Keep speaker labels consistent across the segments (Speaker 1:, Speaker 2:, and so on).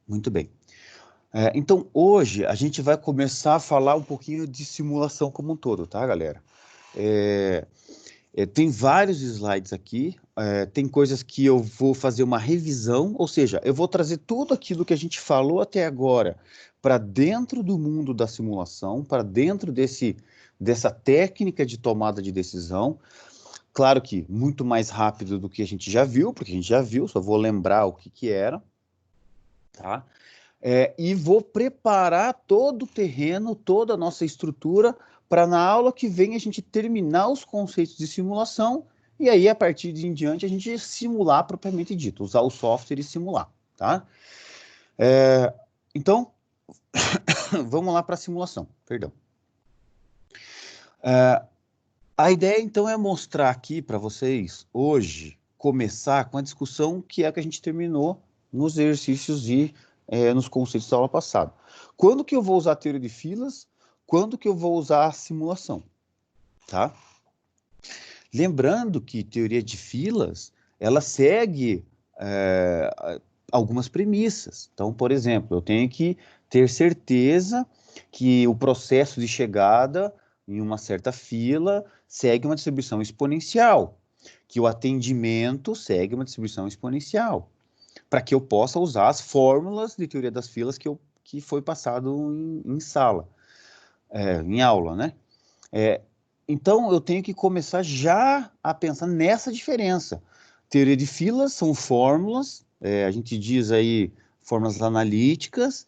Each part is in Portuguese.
Speaker 1: Muito bem. Então, hoje, a gente vai começar a falar um pouquinho de simulação como um todo, tá, galera? É, tem vários slides aqui, tem coisas que eu vou fazer uma revisão, ou seja, eu vou trazer tudo aquilo que a gente falou até agora para dentro do mundo da simulação, para dentro dessa técnica de tomada de decisão. Claro que muito mais rápido do que a gente já viu, porque a gente já viu, só vou lembrar o que era, tá? E vou preparar todo o terreno, toda a nossa estrutura, para na aula que vem a gente terminar os conceitos de simulação, e aí a partir de em diante a gente simular propriamente dito, usar o software e simular, tá? Então, vamos lá para a simulação, perdão. A ideia então é mostrar aqui para vocês, hoje, começar com a discussão que é a que a gente terminou nos exercícios e nos conceitos da aula passada. Quando que eu vou usar a teoria de filas? Quando que eu vou usar a simulação? Tá? Lembrando que teoria de filas, ela segue algumas premissas. Então, por exemplo, eu tenho que ter certeza que o processo de chegada em uma certa fila segue uma distribuição exponencial, que o atendimento segue uma distribuição exponencial, para que eu possa usar as fórmulas de teoria das filas que foi passado em sala, em aula, né? Então, eu tenho que começar já a pensar nessa diferença. Teoria de filas são fórmulas, a gente diz aí fórmulas analíticas,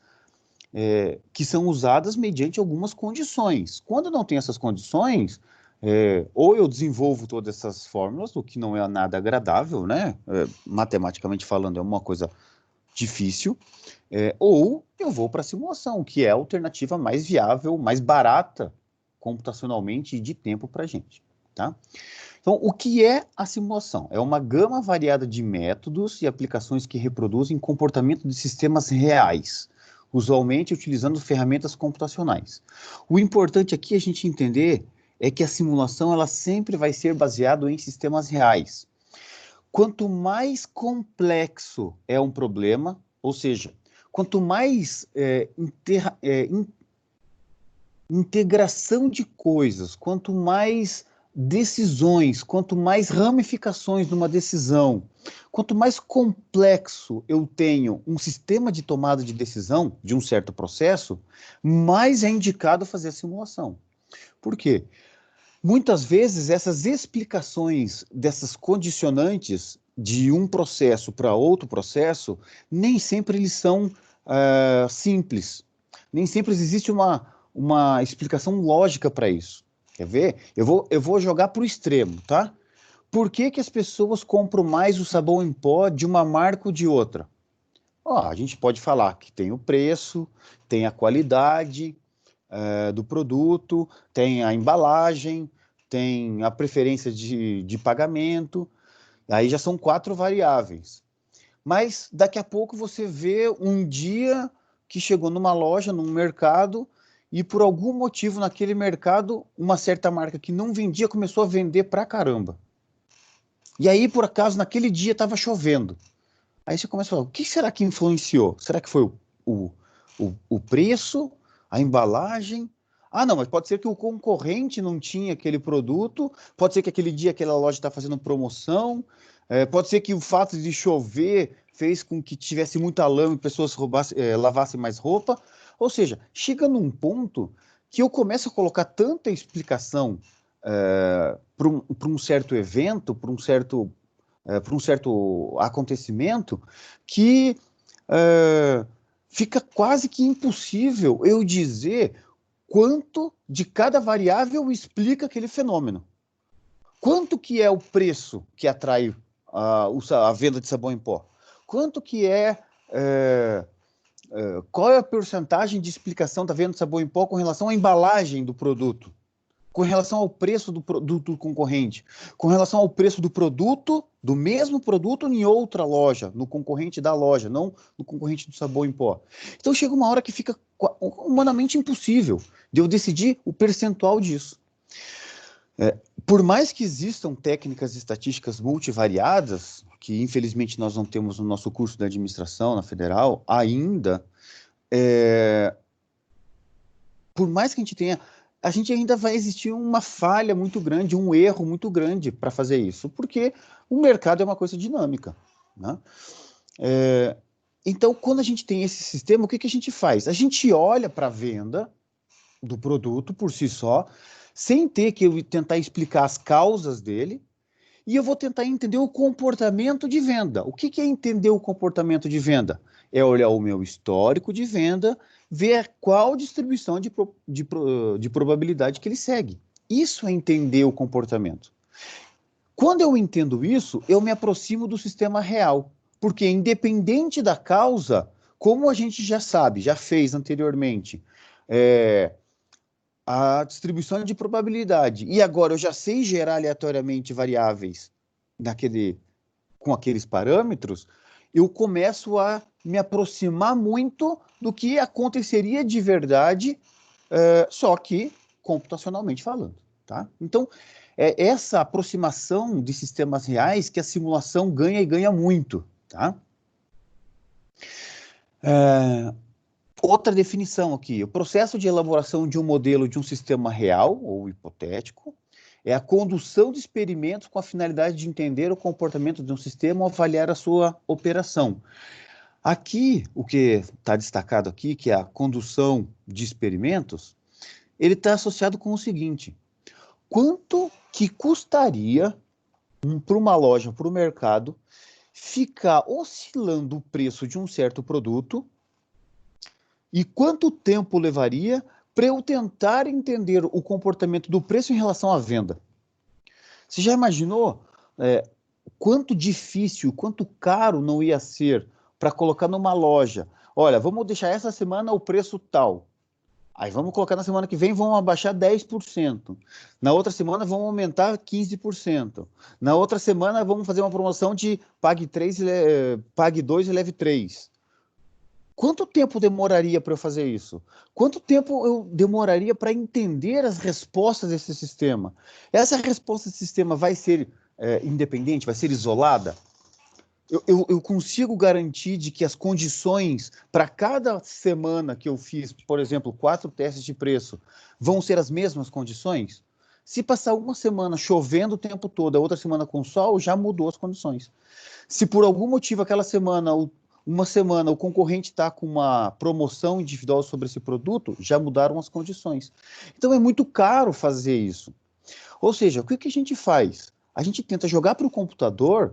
Speaker 1: que são usadas mediante algumas condições. Quando não tem essas condições, ou eu desenvolvo todas essas fórmulas, o que não é nada agradável, né? Matematicamente falando, é uma coisa difícil, ou eu vou para a simulação, que é a alternativa mais viável, mais barata computacionalmente e de tempo para a gente, tá? Então, o que é a simulação? É uma gama variada de métodos e aplicações que reproduzem comportamento de sistemas reais, usualmente utilizando ferramentas computacionais. O importante aqui a gente entender é que a simulação ela sempre vai ser baseada em sistemas reais. Quanto mais complexo é um problema, ou seja, quanto mais integração de coisas, quanto mais decisões, quanto mais ramificações numa decisão, quanto mais complexo eu tenho um sistema de tomada de decisão de um certo processo, mais é indicado fazer a simulação. Por quê? Muitas vezes essas explicações dessas condicionantes de um processo para outro processo, nem sempre eles são simples. Nem sempre existe uma explicação lógica para isso. Quer ver? Eu vou jogar para o extremo, tá? Por que que as pessoas compram mais o sabão em pó de uma marca ou de outra? A gente pode falar que tem o preço, tem a qualidade, do produto, tem a embalagem, tem a preferência de pagamento, aí já são 4 variáveis. Mas daqui a pouco você vê um dia que chegou numa loja, num mercado, e por algum motivo naquele mercado, uma certa marca que não vendia começou a vender pra caramba. E aí, por acaso, naquele dia estava chovendo. Aí você começa a falar, o que será que influenciou? Será que foi o preço, a embalagem? Ah, não, mas pode ser que o concorrente não tinha aquele produto, pode ser que aquele dia aquela loja está fazendo promoção, pode ser que o fato de chover fez com que tivesse muita lama e pessoas lavassem mais roupa. Ou seja, chega num ponto que eu começo a colocar tanta explicação para um certo evento, para um certo acontecimento, que fica quase que impossível eu dizer quanto de cada variável explica aquele fenômeno. Quanto que é o preço que atrai a venda de sabão em pó? Quanto que qual é a porcentagem de explicação da venda de sabão em pó com relação à embalagem do produto? Com relação ao preço do produto concorrente, com relação ao preço do produto, do mesmo produto em outra loja, no concorrente da loja, não no concorrente do sabão em pó. Então chega uma hora que fica humanamente impossível de eu decidir o percentual disso. Por mais que existam técnicas estatísticas multivariadas, que infelizmente nós não temos no nosso curso de administração na Federal ainda, por mais que a gente tenha, a gente ainda vai existir uma falha muito grande, um erro muito grande para fazer isso, porque o mercado é uma coisa dinâmica, né? Então, quando a gente tem esse sistema, o que que a gente faz? A gente olha para a venda do produto por si só, sem ter que eu tentar explicar as causas dele, e eu vou tentar entender o comportamento de venda. O que que é entender o comportamento de venda? É olhar o meu histórico de venda, ver qual distribuição de probabilidade que ele segue. Isso é entender o comportamento. Quando eu entendo isso, eu me aproximo do sistema real, porque independente da causa, como a gente já sabe, já fez anteriormente, a distribuição de probabilidade, e agora eu já sei gerar aleatoriamente variáveis com aqueles parâmetros, eu começo a me aproximar muito do que aconteceria de verdade, só que computacionalmente falando, tá? Então, é essa aproximação de sistemas reais que a simulação ganha e ganha muito, tá? Outra definição aqui, o processo de elaboração de um modelo de um sistema real ou hipotético é a condução de experimentos com a finalidade de entender o comportamento de um sistema ou avaliar a sua operação. Aqui, o que está destacado aqui, que é a condução de experimentos, ele está associado com o seguinte: quanto que custaria para uma loja, para o mercado, ficar oscilando o preço de um certo produto e quanto tempo levaria para eu tentar entender o comportamento do preço em relação à venda? Você já imaginou quanto difícil, quanto caro não ia ser para colocar numa loja? Olha, vamos deixar essa semana o preço tal. Aí vamos colocar na semana que vem, vamos abaixar 10%. Na outra semana vamos aumentar 15%. Na outra semana vamos fazer uma promoção de pague 2 e leve 3. Quanto tempo demoraria para eu fazer isso? Quanto tempo eu demoraria para entender as respostas desse sistema? Essa resposta desse sistema vai ser independente, vai ser isolada? Eu consigo garantir de que as condições para cada semana que eu fiz, por exemplo, 4 testes de preço, vão ser as mesmas condições? Se passar uma semana chovendo o tempo todo, a outra semana com sol, já mudou as condições. Se por algum motivo aquela semana, uma semana, o concorrente está com uma promoção individual sobre esse produto, já mudaram as condições. Então é muito caro fazer isso. Ou seja, o que a gente faz? A gente tenta jogar para o computador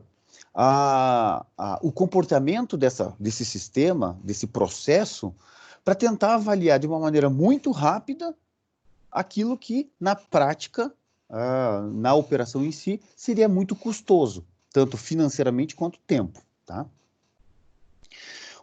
Speaker 1: o comportamento desse sistema, desse processo, para tentar avaliar de uma maneira muito rápida aquilo que, na prática, na operação em si, seria muito custoso, tanto financeiramente quanto tempo, tá?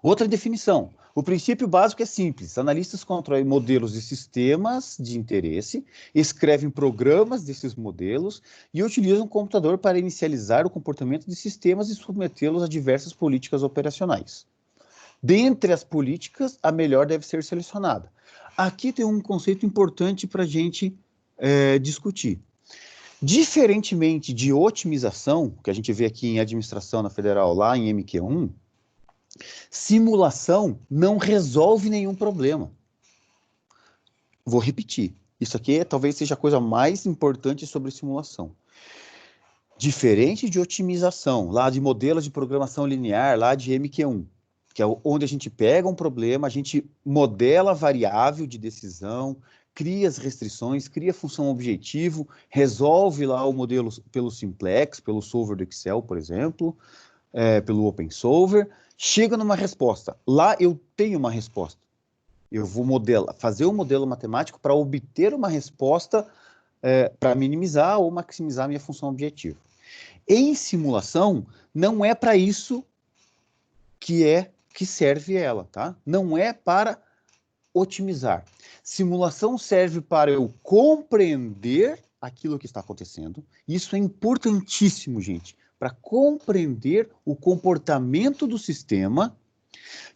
Speaker 1: Outra definição. O princípio básico é simples. Analistas constroem modelos de sistemas de interesse, escrevem programas desses modelos e utilizam o computador para inicializar o comportamento de sistemas e submetê-los a diversas políticas operacionais. Dentre as políticas, a melhor deve ser selecionada. Aqui tem um conceito importante para a gente discutir. Diferentemente de otimização, que a gente vê aqui em administração na Federal, lá em MQ1, simulação não resolve nenhum problema. Vou repetir. Isso aqui talvez seja a coisa mais importante sobre simulação. Diferente de otimização, lá de modelos de programação linear, lá de MQ1, que é onde a gente pega um problema, a gente modela a variável de decisão, cria as restrições, cria a função objetivo, resolve lá o modelo pelo simplex, pelo solver do Excel, por exemplo, pelo OpenSolver, chega numa resposta. Lá eu tenho uma resposta. Eu vou fazer um modelo matemático para obter uma resposta para minimizar ou maximizar a minha função objetivo. Em simulação, não é para isso que serve ela, tá? Não é para otimizar. Simulação serve para eu compreender aquilo que está acontecendo. Isso é importantíssimo, gente, para compreender o comportamento do sistema.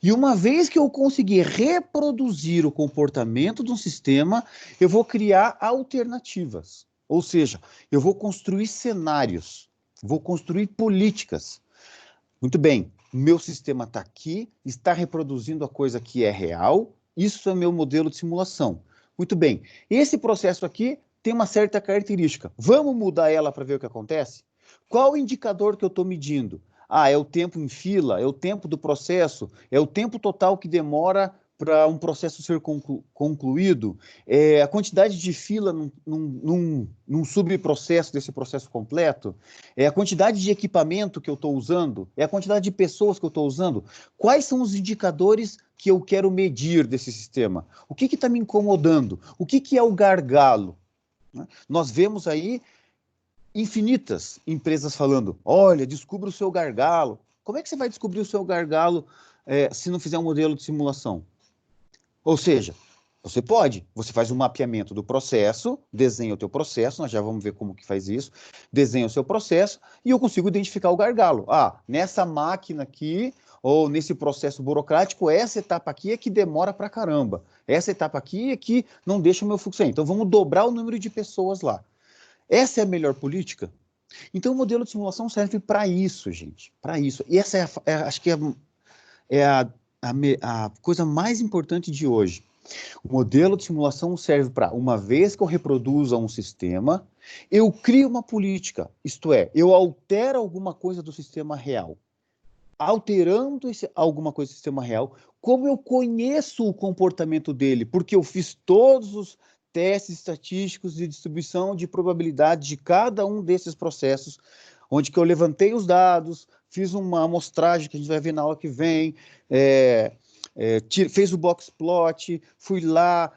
Speaker 1: E uma vez que eu conseguir reproduzir o comportamento de um sistema, eu vou criar alternativas. Ou seja, eu vou construir cenários, vou construir políticas. Muito bem, meu sistema está aqui, está reproduzindo a coisa que é real, isso é meu modelo de simulação. Muito bem, esse processo aqui tem uma certa característica. Vamos mudar ela para ver o que acontece? Qual o indicador que eu estou medindo? Ah, é o tempo em fila, é o tempo do processo, é o tempo total que demora para um processo ser concluído, é a quantidade de fila num subprocesso desse processo completo, é a quantidade de equipamento que eu estou usando, é a quantidade de pessoas que eu estou usando. Quais são os indicadores que eu quero medir desse sistema? O que está me incomodando? O que é o gargalo? Né? Nós vemos aí infinitas empresas falando, olha, descubra o seu gargalo. Como é que você vai descobrir o seu gargalo se não fizer um modelo de simulação? Ou seja, você pode, você faz um mapeamento do processo, desenha o teu processo, nós já vamos ver como que faz isso, desenha o seu processo e eu consigo identificar o gargalo. Ah, nessa máquina aqui, ou nesse processo burocrático, essa etapa aqui é que demora pra caramba. Essa etapa aqui é que não deixa o meu fluxo aí. Então vamos dobrar o número de pessoas lá. Essa é a melhor política? Então o modelo de simulação serve para isso, gente, para isso. E essa acho que é a coisa mais importante de hoje. O modelo de simulação serve para, uma vez que eu reproduza um sistema, eu crio uma política, isto é, eu altero alguma coisa do sistema real. Alterando alguma coisa do sistema real, como eu conheço o comportamento dele, porque eu fiz todos os testes estatísticos de distribuição de probabilidade de cada um desses processos, onde que eu levantei os dados, fiz uma amostragem que a gente vai ver na aula que vem, fez o box plot, fui lá,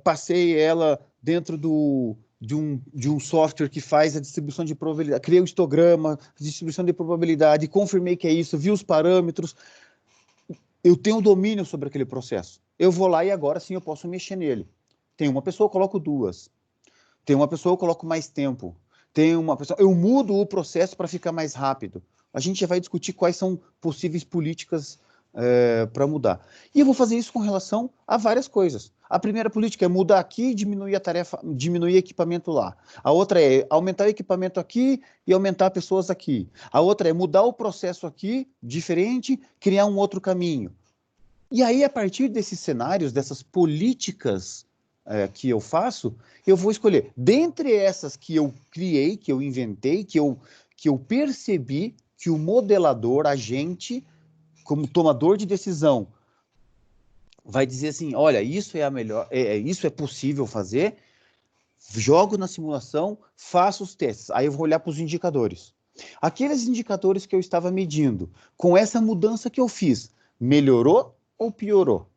Speaker 1: passei ela dentro de um software que faz a distribuição de probabilidade, criei o histograma, distribuição de probabilidade, confirmei que é isso, vi os parâmetros, eu tenho domínio sobre aquele processo. Eu vou lá e agora sim eu posso mexer nele. Tem uma pessoa, eu coloco duas. Tem uma pessoa, eu coloco mais tempo. Tem uma pessoa, eu mudo o processo para ficar mais rápido. A gente já vai discutir quais são possíveis políticas para mudar. E eu vou fazer isso com relação a várias coisas. A primeira política é mudar aqui e diminuir a tarefa, diminuir equipamento lá. A outra é aumentar o equipamento aqui e aumentar pessoas aqui. A outra é mudar o processo aqui, diferente, criar um outro caminho. E aí, a partir desses cenários, dessas políticas que eu faço, eu vou escolher. Dentre essas que eu criei, que eu inventei, que eu percebi que o modelador, a gente, como tomador de decisão, vai dizer assim, olha, isso é a melhor, isso é possível fazer, jogo na simulação, faço os testes. Aí eu vou olhar para os indicadores. Aqueles indicadores que eu estava medindo, com essa mudança que eu fiz, melhorou ou piorou?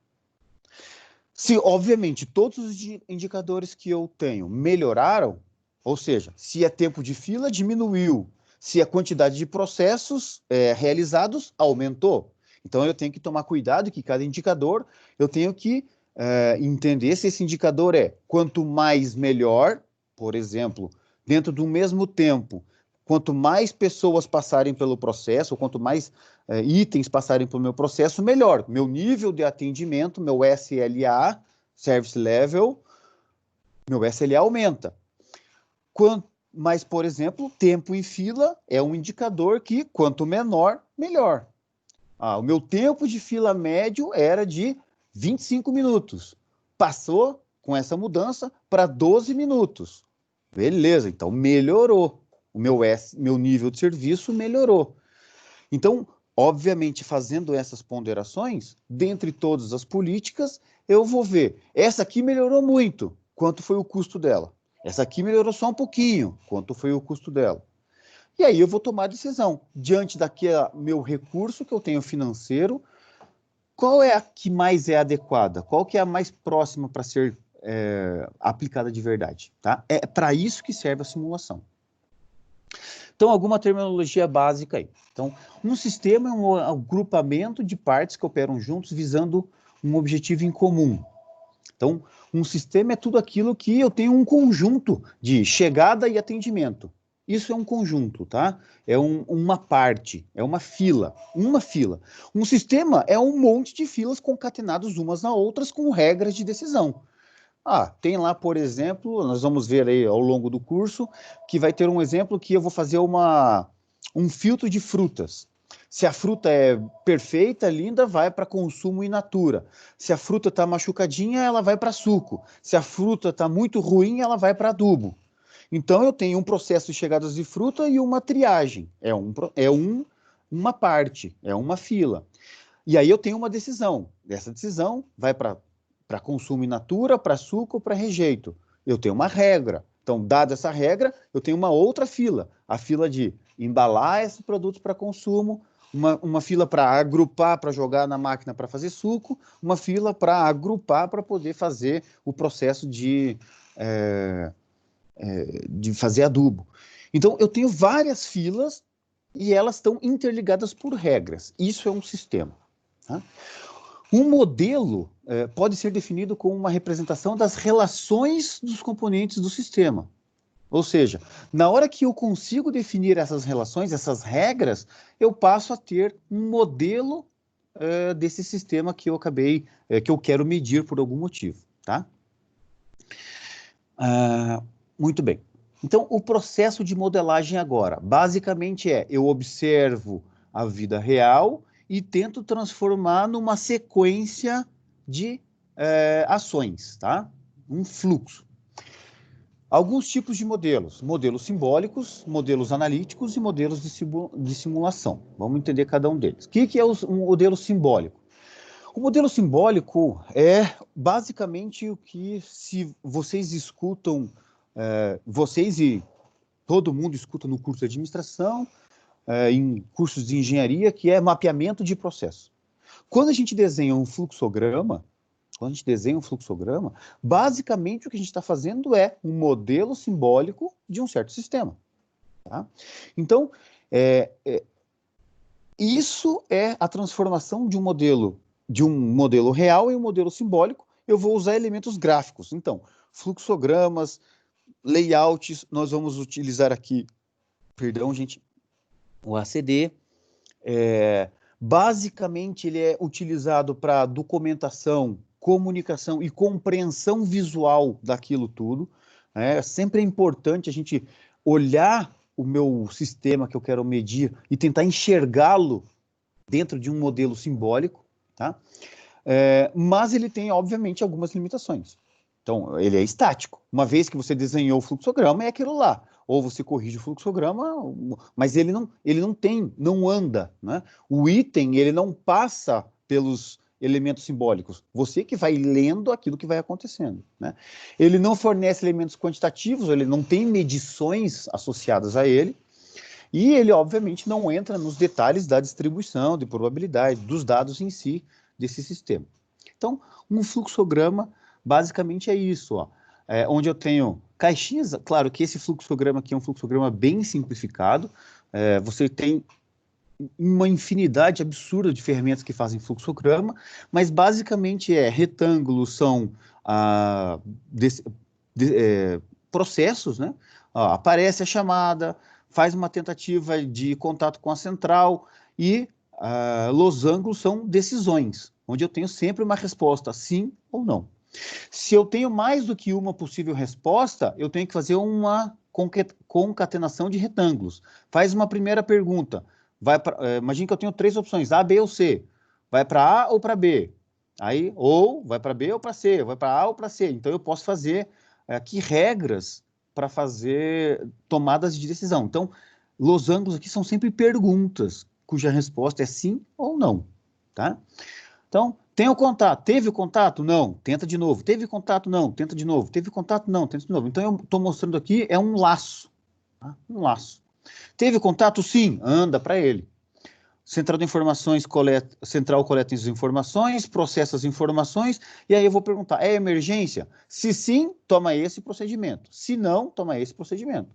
Speaker 1: Se, obviamente, todos os indicadores que eu tenho melhoraram, ou seja, se é tempo de fila, diminuiu. Se a quantidade de processos realizados aumentou. Então, eu tenho que tomar cuidado que cada indicador, eu tenho que entender se esse indicador quanto mais melhor, por exemplo, dentro do mesmo tempo, quanto mais pessoas passarem pelo processo, ou quanto mais itens passarem pelo meu processo, melhor. Meu nível de atendimento, meu SLA, Service Level, meu SLA aumenta. Mas, por exemplo, tempo em fila é um indicador que, quanto menor, melhor. O meu tempo de fila médio era de 25 minutos. Passou, com essa mudança, para 12 minutos. Beleza, então melhorou. O meu nível de serviço melhorou. Então, obviamente, fazendo essas ponderações, dentre todas as políticas, eu vou ver, essa aqui melhorou muito, quanto foi o custo dela? Essa aqui melhorou só um pouquinho, quanto foi o custo dela? E aí eu vou tomar a decisão, diante daquele meu recurso que eu tenho financeiro, qual é a que mais é adequada? Qual que é a mais próxima para ser aplicada de verdade? Tá? É para isso que serve a simulação. Então, alguma terminologia básica aí. Então, um sistema é um agrupamento de partes que operam juntos visando um objetivo em comum. Então, um sistema é tudo aquilo que eu tenho um conjunto de chegada e atendimento. Isso é um conjunto, tá? É uma parte, é uma fila, uma fila. Um sistema é um monte de filas concatenadas umas na outras com regras de decisão. Tem lá, por exemplo, nós vamos ver aí ao longo do curso, que vai ter um exemplo que eu vou fazer um filtro de frutas. Se a fruta é perfeita, linda, vai para consumo in natura. Se a fruta está machucadinha, ela vai para suco. Se a fruta está muito ruim, ela vai para adubo. Então, eu tenho um processo de chegadas de fruta e uma triagem. Uma parte, é uma fila. E aí eu tenho uma decisão. Essa decisão vai para consumo in natura, para suco, para rejeito. Eu tenho uma regra. Então, dada essa regra, eu tenho uma outra fila. A fila de embalar esses produtos para consumo, uma fila para agrupar, para jogar na máquina para fazer suco, uma fila para agrupar para poder fazer o processo de fazer adubo. Então, eu tenho várias filas e elas estão interligadas por regras. Isso é um sistema. Tá? Um modelo pode ser definido como uma representação das relações dos componentes do sistema. Ou seja, na hora que eu consigo definir essas relações, essas regras, eu passo a ter um modelo desse sistema que que eu quero medir por algum motivo. Tá? Muito bem. Então, o processo de modelagem agora, basicamente eu observo a vida real e tento transformar numa sequência de ações, tá? Um fluxo. Alguns tipos de modelos. Modelos simbólicos, modelos analíticos e modelos de simulação. Vamos entender cada um deles. O que é um modelo simbólico? O modelo simbólico é basicamente o que, se vocês escutam, vocês e todo mundo escuta no curso de administração, em cursos de engenharia, que é mapeamento de processo. Quando a gente desenha um fluxograma, basicamente o que a gente está fazendo é um modelo simbólico de um certo sistema. Tá? Então, isso é a transformação de um modelo real em um modelo simbólico. Eu vou usar elementos gráficos. Então, fluxogramas, layouts, nós vamos utilizar aqui, perdão, gente, o ACD. Basicamente, ele é utilizado para documentação, comunicação e compreensão visual daquilo tudo. Sempre é importante a gente olhar o meu sistema que eu quero medir e tentar enxergá-lo dentro de um modelo simbólico, tá? Mas ele tem, obviamente, algumas limitações. Então, ele é estático. Uma vez que você desenhou o fluxograma, é aquilo lá. Ou você corrige o fluxograma, mas ele não anda, né? O item, ele não passa pelos elementos simbólicos. Você que vai lendo aquilo que vai acontecendo, né? Ele não fornece elementos quantitativos, ele não tem medições associadas a ele, e ele, obviamente, não entra nos detalhes da distribuição, de probabilidade, dos dados em si desse sistema. Então, um fluxograma basicamente é isso, ó. Onde eu tenho caixinhas. Claro que esse fluxograma aqui é um fluxograma bem simplificado. Você tem uma infinidade absurda de ferramentas que fazem fluxograma, mas basicamente retângulos são processos, né? Aparece a chamada, faz uma tentativa de contato com a central e losangos são decisões, onde eu tenho sempre uma resposta sim ou não. Se eu tenho mais do que uma possível resposta, eu tenho que fazer uma concatenação de retângulos. Faz uma primeira pergunta. Imagina que eu tenho 3 opções, A, B ou C. Vai para A ou para B? Aí, ou vai para B ou para C, vai para A ou para C. Então, eu posso fazer aqui regras para fazer tomadas de decisão. Então, losangos aqui são sempre perguntas, cuja resposta é sim ou não. Tá? Então, tem o contato. Teve o contato? Não. Tenta de novo. Teve contato? Não. Tenta de novo. Teve contato? Não. Tenta de novo. Então, eu estou mostrando aqui, é um laço. Tá? Um laço. Teve contato? Sim. Anda para ele. Central de informações central coleta as informações, processa as informações, e aí eu vou perguntar, é emergência? Se sim, toma esse procedimento. Se não, toma esse procedimento.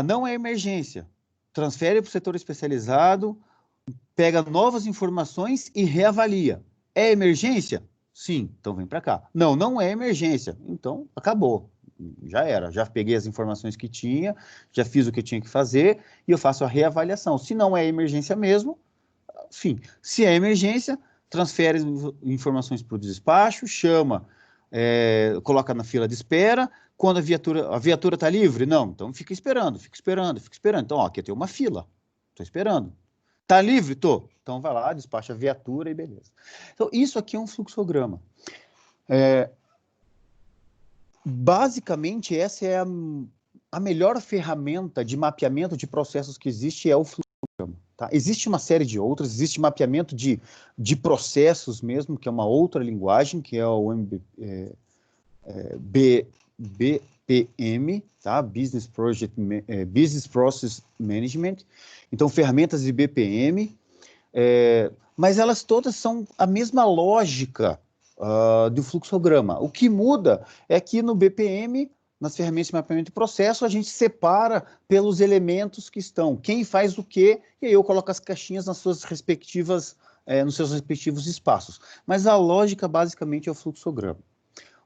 Speaker 1: Não é emergência. Transfere para o setor especializado, pega novas informações e reavalia. É emergência? Sim, então vem para cá. Não, não é emergência. Então, acabou. Já era. Já peguei as informações que tinha, já fiz o que eu tinha que fazer e eu faço a reavaliação. Se não é emergência mesmo, enfim. Se é emergência, transfere informações para o despacho, chama, coloca na fila de espera, Quando a viatura está livre? Não, então fica esperando, fica esperando, fica esperando. Então, ó, aqui tem uma fila, estou esperando. Está livre? Tô. Então vai lá, despacha a viatura e beleza. Então, isso aqui é um fluxograma. Basicamente, essa é a melhor ferramenta de mapeamento de processos que existe, é o fluxograma. Tá? Existe uma série de outras, existe mapeamento de processos mesmo, que é uma outra linguagem, que é o BPM, tá? Business Process Management. Então, ferramentas de BPM, mas elas todas são a mesma lógica do fluxograma. O que muda é que no BPM, nas ferramentas de mapeamento de processo, a gente separa pelos elementos que estão, quem faz o quê, e aí eu coloco as caixinhas nas suas respectivas, nos seus respectivos espaços. Mas a lógica, basicamente, é o fluxograma.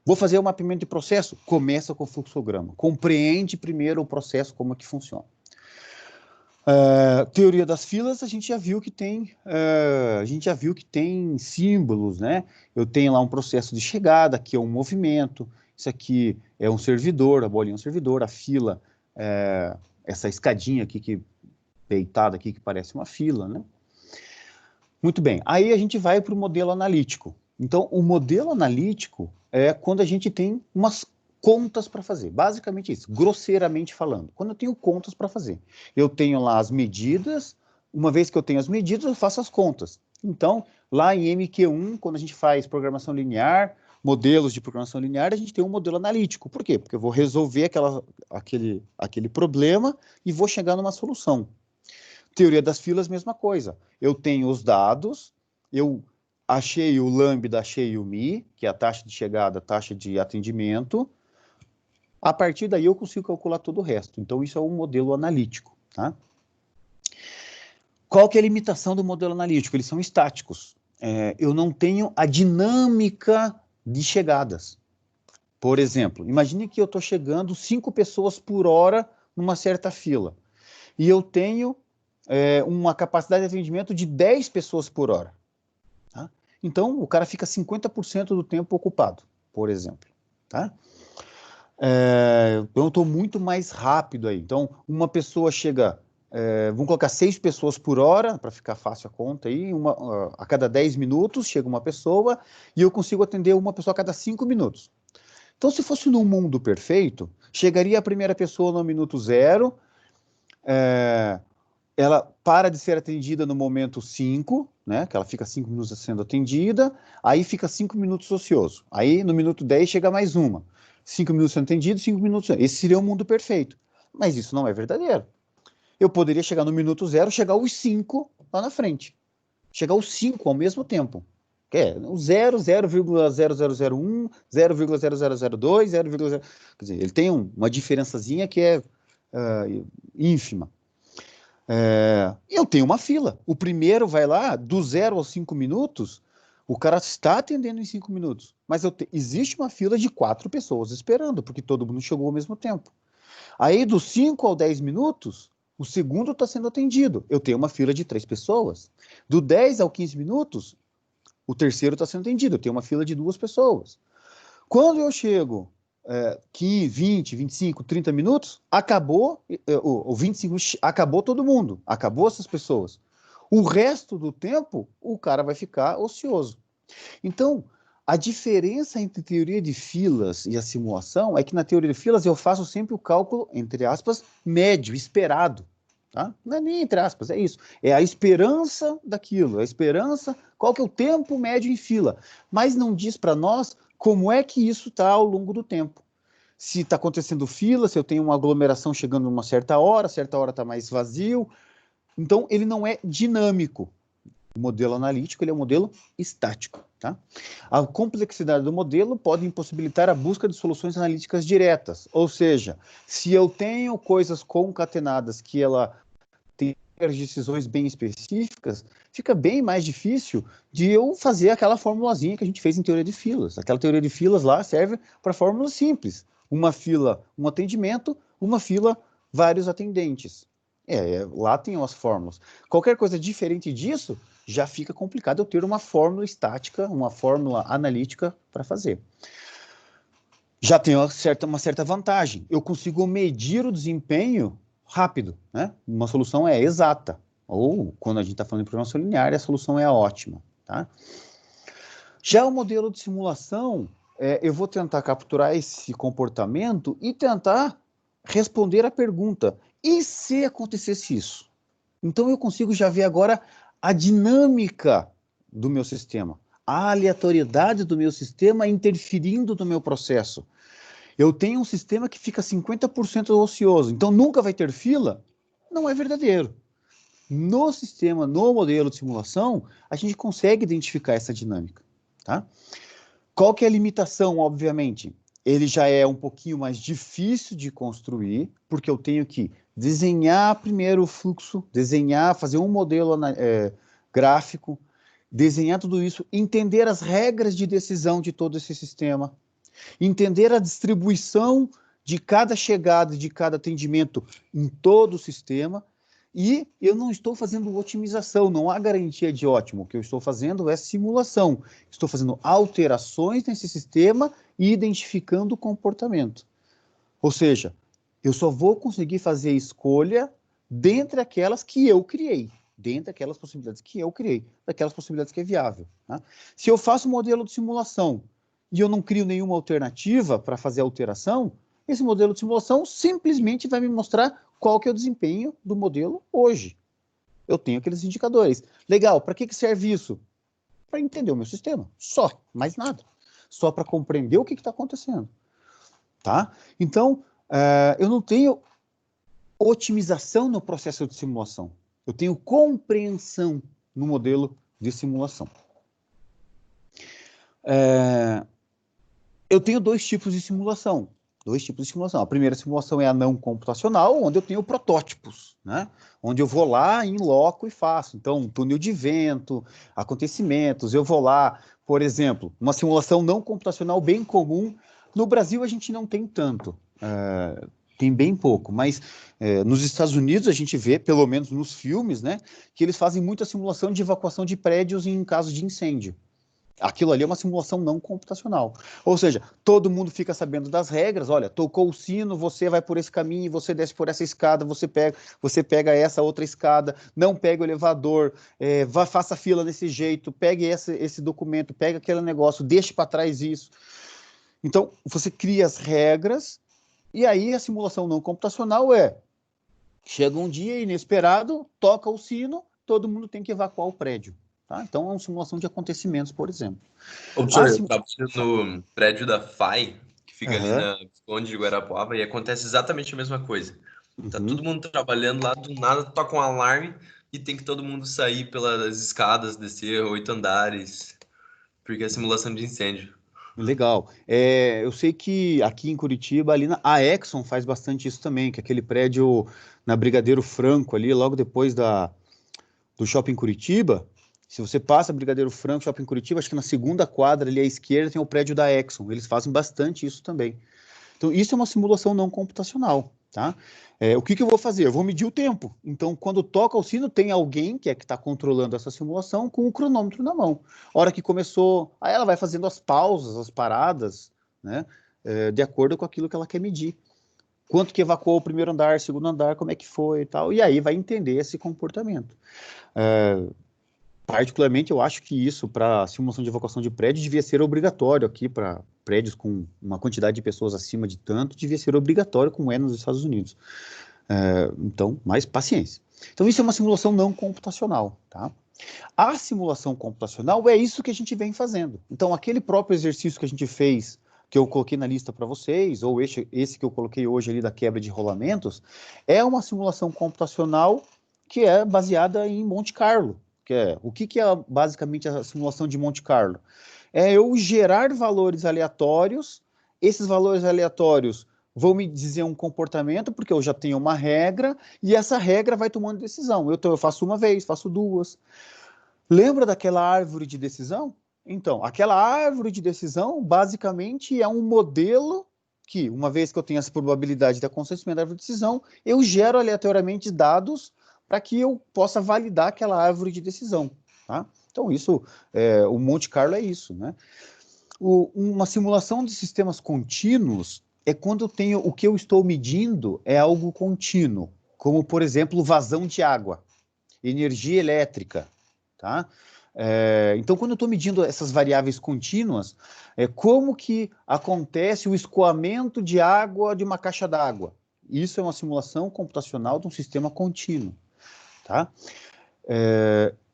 Speaker 1: Vou fazer o mapeamento de processo? Começa com o fluxograma. Compreende primeiro o processo, como é que funciona. Teoria das filas, a gente já viu que tem símbolos, né? Eu tenho lá um processo de chegada, que é um movimento, isso aqui é um servidor, a bolinha é um servidor, a fila, essa escadinha aqui, deitada aqui, que parece uma fila, né? Muito bem, aí a gente vai para o modelo analítico. Então, o modelo analítico é quando a gente tem umas contas para fazer, basicamente isso, grosseiramente falando. Quando eu tenho contas para fazer, eu tenho lá as medidas, uma vez que eu tenho as medidas, eu faço as contas. Então, lá em MQ1, quando a gente faz programação linear, modelos de programação linear, a gente tem um modelo analítico. Por quê? Porque eu vou resolver aquele problema e vou chegar numa solução. Teoria das filas, mesma coisa. Eu tenho os dados, eu achei o lambda, achei o mi, que é a taxa de chegada, a taxa de atendimento. A partir daí eu consigo calcular todo o resto. Então, isso é um modelo analítico. Tá? Qual que é a limitação do modelo analítico? Eles são estáticos. Eu não tenho a dinâmica de chegadas. Por exemplo, imagine que eu estou chegando 5 pessoas por hora numa certa fila. E eu tenho uma capacidade de atendimento de 10 pessoas por hora. Tá? Então, o cara fica 50% do tempo ocupado, por exemplo. Tá? Então, eu estou muito mais rápido aí. Então, uma pessoa chega, vamos colocar 6 pessoas por hora, para ficar fácil a conta aí, a cada 10 minutos chega uma pessoa, e eu consigo atender uma pessoa a cada 5 minutos. Então, se fosse num mundo perfeito, chegaria a primeira pessoa no minuto 0, ela para de ser atendida no momento 5, né, que ela fica 5 minutos sendo atendida, aí fica 5 minutos ocioso. Aí, no minuto 10, chega mais uma. 5 minutos sendo atendido, 5 minutos... Esse seria o mundo perfeito. Mas isso não é verdadeiro. Eu poderia chegar no minuto 0, chegar os 5 lá na frente. Chegar os 5 ao mesmo tempo. Que é o 0, 0,0001, 0,0002, 0,0... Quer dizer, ele tem uma diferençazinha que é ínfima. Eu tenho uma fila. O primeiro vai lá, do 0 aos 5 minutos, o cara está atendendo em 5 minutos. Mas existe uma fila de 4 pessoas esperando, porque todo mundo chegou ao mesmo tempo. Aí, dos 5 aos 10 minutos, o segundo está sendo atendido. Eu tenho uma fila de 3 pessoas. Do 10 aos 15 minutos, o terceiro está sendo atendido. Eu tenho uma fila de 2 pessoas. Quando eu chego 15, 20, 25, 30 minutos, acabou, o 25, acabou todo mundo, acabou essas pessoas. O resto do tempo, o cara vai ficar ocioso. Então, a diferença entre teoria de filas e a simulação é que na teoria de filas eu faço sempre o cálculo, entre aspas, médio, esperado. Tá? Não é nem entre aspas, é isso. É a esperança daquilo, a esperança, qual que é o tempo médio em fila. Mas não diz para nós como é que isso está ao longo do tempo. Se está acontecendo fila, se eu tenho uma aglomeração chegando numa certa hora está mais vazio. Então, ele não é dinâmico. O modelo analítico ele é um modelo estático. Tá? A complexidade do modelo pode impossibilitar a busca de soluções analíticas diretas. Ou seja, se eu tenho coisas concatenadas que ela tem decisões bem específicas, fica bem mais difícil de eu fazer aquela formulazinha que a gente fez em teoria de filas. Aquela teoria de filas lá serve para fórmulas simples. Uma fila, um atendimento, uma fila, vários atendentes. Lá tem as fórmulas. Qualquer coisa diferente disso, já fica complicado eu ter uma fórmula estática, uma fórmula analítica para fazer. já tem uma certa vantagem. Eu consigo medir o desempenho rápido, né? Uma solução é exata. Ou, quando a gente está falando de programação linear, a solução é ótima, tá? Já o modelo de simulação, eu vou tentar capturar esse comportamento e tentar responder a pergunta: e se acontecesse isso? Então eu consigo já ver agora a dinâmica do meu sistema, a aleatoriedade do meu sistema interferindo no meu processo. Eu tenho um sistema que fica 50% ocioso, então nunca vai ter fila? Não é verdadeiro. No sistema, no modelo de simulação, a gente consegue identificar essa dinâmica, tá? Qual que é a limitação, obviamente? Ele já é um pouquinho mais difícil de construir, porque eu tenho que desenhar primeiro o fluxo, desenhar, fazer um modelo gráfico, desenhar tudo isso, entender as regras de decisão de todo esse sistema, entender a distribuição de cada chegada, de cada atendimento em todo o sistema, e eu não estou fazendo otimização, não há garantia de ótimo. O que eu estou fazendo é simulação. Estou fazendo alterações nesse sistema e identificando o comportamento. Ou seja, eu só vou conseguir fazer a escolha dentre aquelas que eu criei, dentre aquelas possibilidades que eu criei, daquelas possibilidades que é viável. Tá? Se eu faço um modelo de simulação e eu não crio nenhuma alternativa para fazer a alteração, esse modelo de simulação simplesmente vai me mostrar qual que é o desempenho do modelo hoje. Eu tenho aqueles indicadores. Legal, para que serve isso? Para entender o meu sistema, só, mais nada. Só para compreender o que está acontecendo. Tá? Então, eu não tenho otimização no processo de simulação. Eu tenho compreensão no modelo de simulação. Eu tenho dois tipos de simulação. A primeira simulação é a não computacional, onde eu tenho protótipos, né? Onde eu vou lá em loco e faço. Então, túnel de vento, acontecimentos, eu vou lá, por exemplo, uma simulação não computacional bem comum. No Brasil, a gente não tem tanto. Tem bem pouco, mas nos Estados Unidos a gente vê, pelo menos nos filmes, né, que eles fazem muita simulação de evacuação de prédios em caso de incêndio. Aquilo ali é uma simulação não computacional. Ou seja, todo mundo fica sabendo das regras. Olha, tocou o sino, você vai por esse caminho, você desce por essa escada, você pega essa outra escada, não pega o elevador, faça fila desse jeito, pegue esse documento, pega aquele negócio, deixe para trás isso. Então, você cria as regras, e aí a simulação não computacional chega um dia inesperado, toca o sino, todo mundo tem que evacuar o prédio. Tá? Então, é uma simulação de acontecimentos, por exemplo.
Speaker 2: Ô, professor, eu trabalho no prédio da FAI, que fica ali
Speaker 1: Uhum.
Speaker 2: na Visconde de Guarapuava, e acontece exatamente a mesma coisa. Tá todo
Speaker 1: Uhum.
Speaker 2: mundo trabalhando lá, do nada toca um alarme e tem que todo mundo sair pelas escadas, descer 8 andares, porque é simulação de incêndio.
Speaker 1: Legal. Eu sei que aqui em Curitiba, a Exxon faz bastante isso também, que é aquele prédio na Brigadeiro Franco, ali, logo depois do Shopping Curitiba. Se você passa Brigadeiro Franco, Shopping Curitiba, acho que na segunda quadra ali à esquerda tem o prédio da Exxon. Eles fazem bastante isso também. Então, isso é uma simulação não computacional, tá? O que eu vou fazer? Eu vou medir o tempo. Então, quando toca o sino, tem alguém que está controlando essa simulação com o cronômetro na mão. A hora que começou, aí ela vai fazendo as pausas, as paradas, né? De acordo com aquilo que ela quer medir. Quanto que evacuou o primeiro andar, segundo andar, como é que foi e tal. E aí vai entender esse comportamento. Particularmente, eu acho que isso, para simulação de evacuação de prédio, devia ser obrigatório aqui para prédios com uma quantidade de pessoas acima de tanto, devia ser obrigatório, como é nos Estados Unidos. Então, mais paciência. Então, isso é uma simulação não computacional, tá? A simulação computacional é isso que a gente vem fazendo. Então, aquele próprio exercício que a gente fez, que eu coloquei na lista para vocês, ou esse que eu coloquei hoje ali da quebra de rolamentos, é uma simulação computacional que é baseada em Monte Carlo. O que é basicamente a simulação de Monte Carlo? É eu gerar valores aleatórios, esses valores aleatórios vão me dizer um comportamento, porque eu já tenho uma regra, e essa regra vai tomando decisão. Eu faço uma vez, faço duas. Lembra daquela árvore de decisão? Então, aquela árvore de decisão, basicamente, é um modelo que, uma vez que eu tenho essa probabilidade de acontecimento da árvore de decisão, eu gero aleatoriamente dados para que eu possa validar aquela árvore de decisão. Tá? Então, o Monte Carlo é isso, né? Uma simulação de sistemas contínuos é quando eu tenho o que eu estou medindo é algo contínuo, como, por exemplo, vazão de água, energia elétrica, tá? Então, quando eu estou medindo essas variáveis contínuas, como que acontece o escoamento de água de uma caixa d'água? Isso é uma simulação computacional de um sistema contínuo, tá?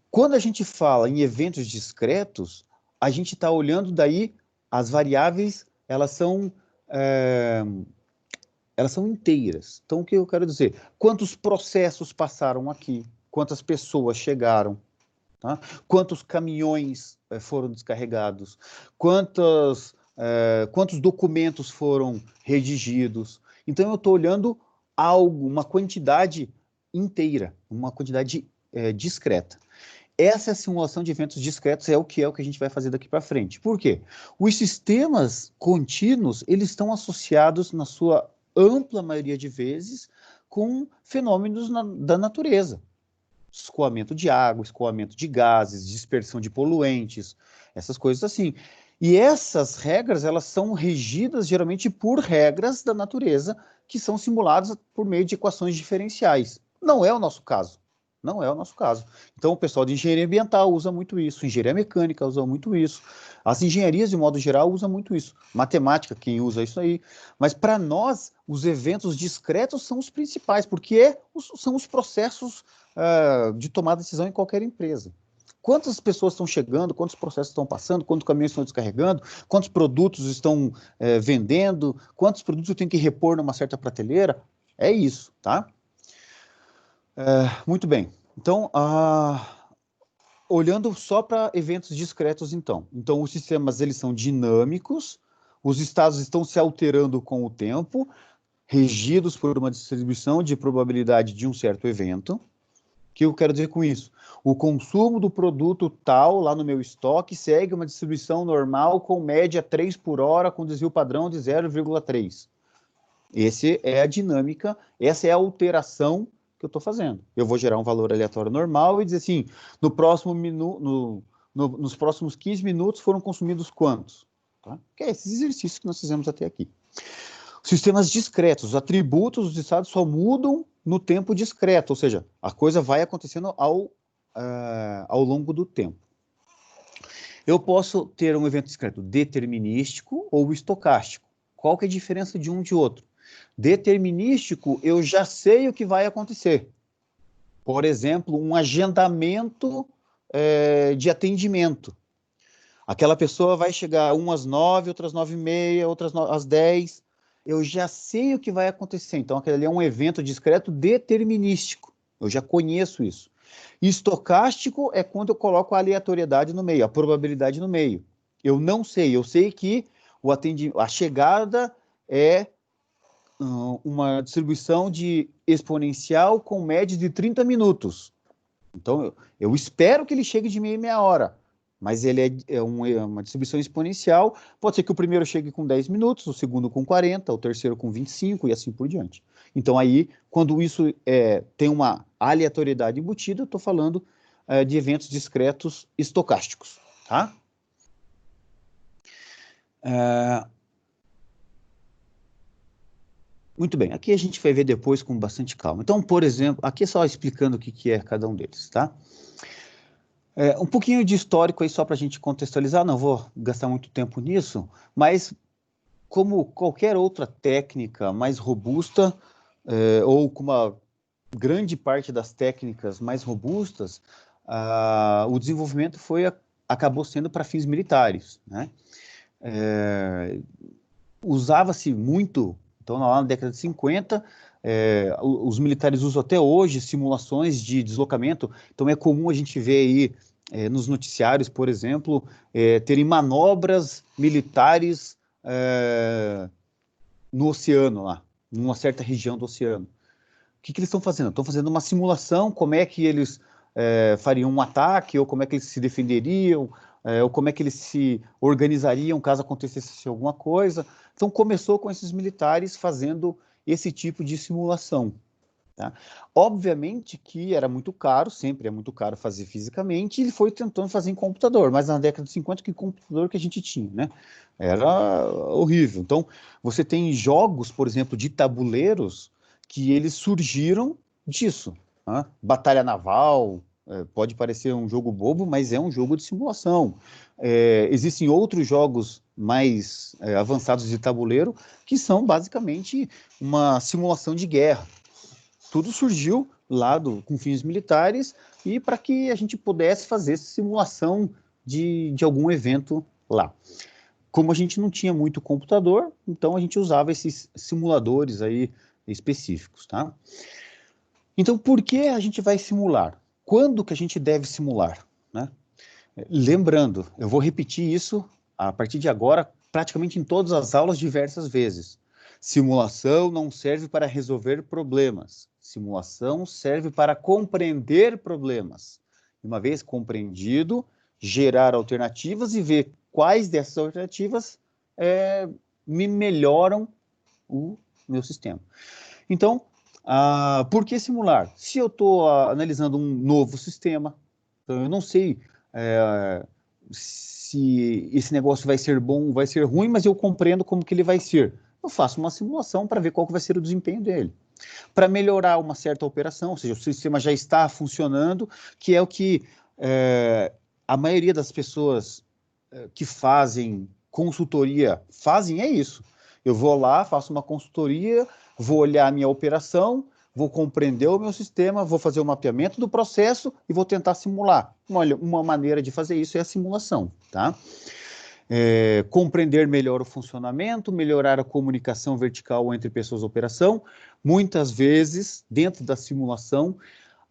Speaker 1: Quando a gente fala em eventos discretos, a gente está olhando daí as variáveis, elas são inteiras. Então, o que eu quero dizer? Quantos processos passaram aqui? Quantas pessoas chegaram? Tá? Quantos caminhões foram descarregados? Quantos documentos foram redigidos? Então, eu estou olhando algo, uma quantidade inteira, uma quantidade discreta. Essa simulação de eventos discretos é o que a gente vai fazer daqui para frente. Por quê? Os sistemas contínuos, eles estão associados, na sua ampla maioria de vezes, com fenômenos da natureza. Escoamento de água, escoamento de gases, dispersão de poluentes, essas coisas assim. E essas regras, elas são regidas geralmente por regras da natureza que são simuladas por meio de equações diferenciais. Não é o nosso caso. Não é o nosso caso. Então, o pessoal de engenharia ambiental usa muito isso, engenharia mecânica usa muito isso, as engenharias, de modo geral, usam muito isso. Matemática, quem usa isso aí. Mas, para nós, os eventos discretos são os principais, porque são os processos de tomar decisão em qualquer empresa. Quantas pessoas estão chegando, quantos processos estão passando, quantos caminhões estão descarregando, quantos produtos estão vendendo, quantos produtos eu tenho que repor numa certa prateleira. É isso, tá? Muito bem. Então, olhando só para eventos discretos, então. Então, os sistemas, eles são dinâmicos, os estados estão se alterando com o tempo, regidos por uma distribuição de probabilidade de um certo evento. O que eu quero dizer com isso? O consumo do produto tal, lá no meu estoque, segue uma distribuição normal com média 3 por hora, com desvio padrão de 0,3. Essa é a dinâmica, essa é a alteração que eu estou fazendo. Eu vou gerar um valor aleatório normal e dizer assim, nos próximos 15 minutos foram consumidos quantos? Tá? Que é esses exercícios que nós fizemos até aqui. Sistemas discretos, os atributos dos estados só mudam no tempo discreto, ou seja, a coisa vai acontecendo ao longo do tempo. Eu posso ter um evento discreto determinístico ou estocástico. Qual que é a diferença de um de outro? Determinístico, eu já sei o que vai acontecer. Por exemplo, um agendamento de atendimento. Aquela pessoa vai chegar umas 9, outras 9h30, outras às 10. Eu já sei o que vai acontecer. Então, aquele ali é um evento discreto determinístico. Eu já conheço isso. Estocástico é quando eu coloco a aleatoriedade no meio, a probabilidade no meio. Eu não sei. Eu sei que a chegada é uma distribuição de exponencial com média de 30 minutos. Então, eu espero que ele chegue de meia hora, mas ele é uma distribuição exponencial. Pode ser que o primeiro chegue com 10 minutos, o segundo com 40, o terceiro com 25 e assim por diante. Então, aí, quando isso tem uma aleatoriedade embutida, eu estou falando de eventos discretos estocásticos, tá? Muito bem, aqui a gente vai ver depois com bastante calma. Então, por exemplo, aqui é só explicando o que é cada um deles, tá? Um pouquinho de histórico aí só para a gente contextualizar, não vou gastar muito tempo nisso, mas como qualquer outra técnica mais robusta, ou com uma grande parte das técnicas mais robustas, o desenvolvimento acabou sendo para fins militares, né? Usava-se muito, então lá na década de 50, os militares usam até hoje simulações de deslocamento, então é comum a gente ver aí nos noticiários, por exemplo, terem manobras militares no oceano lá, numa certa região do oceano. O que eles estão fazendo? Estão fazendo uma simulação, como é que eles fariam um ataque, ou como é que eles se defenderiam, ou como é que eles se organizariam caso acontecesse alguma coisa. Então, começou com esses militares fazendo esse tipo de simulação. Tá? Obviamente que era muito caro, sempre é muito caro fazer fisicamente, e ele foi tentando fazer em computador, mas na década de 50, que computador que a gente tinha, né? Era horrível. Então, você tem jogos, por exemplo, de tabuleiros, que eles surgiram disso. Tá? Batalha Naval, pode parecer um jogo bobo, mas é um jogo de simulação. Existem outros jogos mais avançados de tabuleiro, que são basicamente uma simulação de guerra. Tudo surgiu lá com fins militares e para que a gente pudesse fazer simulação de algum evento lá. Como a gente não tinha muito computador, então a gente usava esses simuladores aí específicos, tá? Então, por que a gente vai simular? Quando que a gente deve simular, né? Lembrando, eu vou repetir isso a partir de agora, praticamente em todas as aulas, diversas vezes. Simulação não serve para resolver problemas. Simulação serve para compreender problemas. Uma vez compreendido, gerar alternativas e ver quais dessas alternativas me melhoram o meu sistema. Então, por que simular? Se eu estou analisando um novo sistema, então eu não sei se esse negócio vai ser bom, vai ser ruim, mas eu compreendo como que ele vai ser. Eu faço uma simulação para ver qual que vai ser o desempenho dele. Para melhorar uma certa operação, ou seja, o sistema já está funcionando, que é o que a maioria das pessoas que fazem consultoria fazem, é isso. Eu vou lá, faço uma consultoria, vou olhar a minha operação, vou compreender o meu sistema, vou fazer o mapeamento do processo e vou tentar simular. Olha, uma maneira de fazer isso é a simulação, tá? Compreender melhor o funcionamento, melhorar a comunicação vertical entre pessoas e operação. Muitas vezes, dentro da simulação,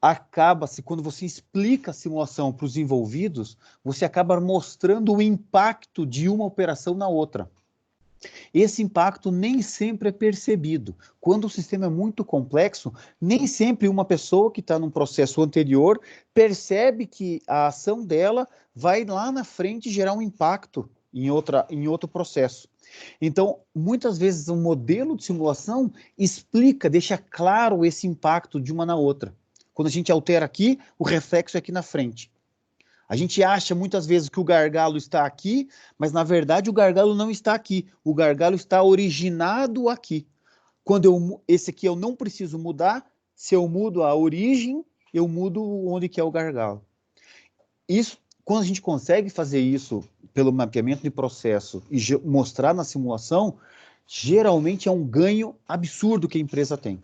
Speaker 1: acaba-se, quando você explica a simulação para os envolvidos, você acaba mostrando o impacto de uma operação na outra. Esse impacto nem sempre é percebido. Quando o sistema é muito complexo, nem sempre uma pessoa que está num processo anterior percebe que a ação dela vai lá na frente gerar um impacto em outro processo. Então, muitas vezes, um modelo de simulação explica, deixa claro esse impacto de uma na outra. Quando a gente altera aqui, o reflexo é aqui na frente. A gente acha muitas vezes que o gargalo está aqui, mas na verdade o gargalo não está aqui. O gargalo está originado aqui. Esse aqui eu não preciso mudar, se eu mudo a origem, eu mudo onde que é o gargalo. Isso, quando a gente consegue fazer isso pelo mapeamento de processo e mostrar na simulação, geralmente é um ganho absurdo que a empresa tem.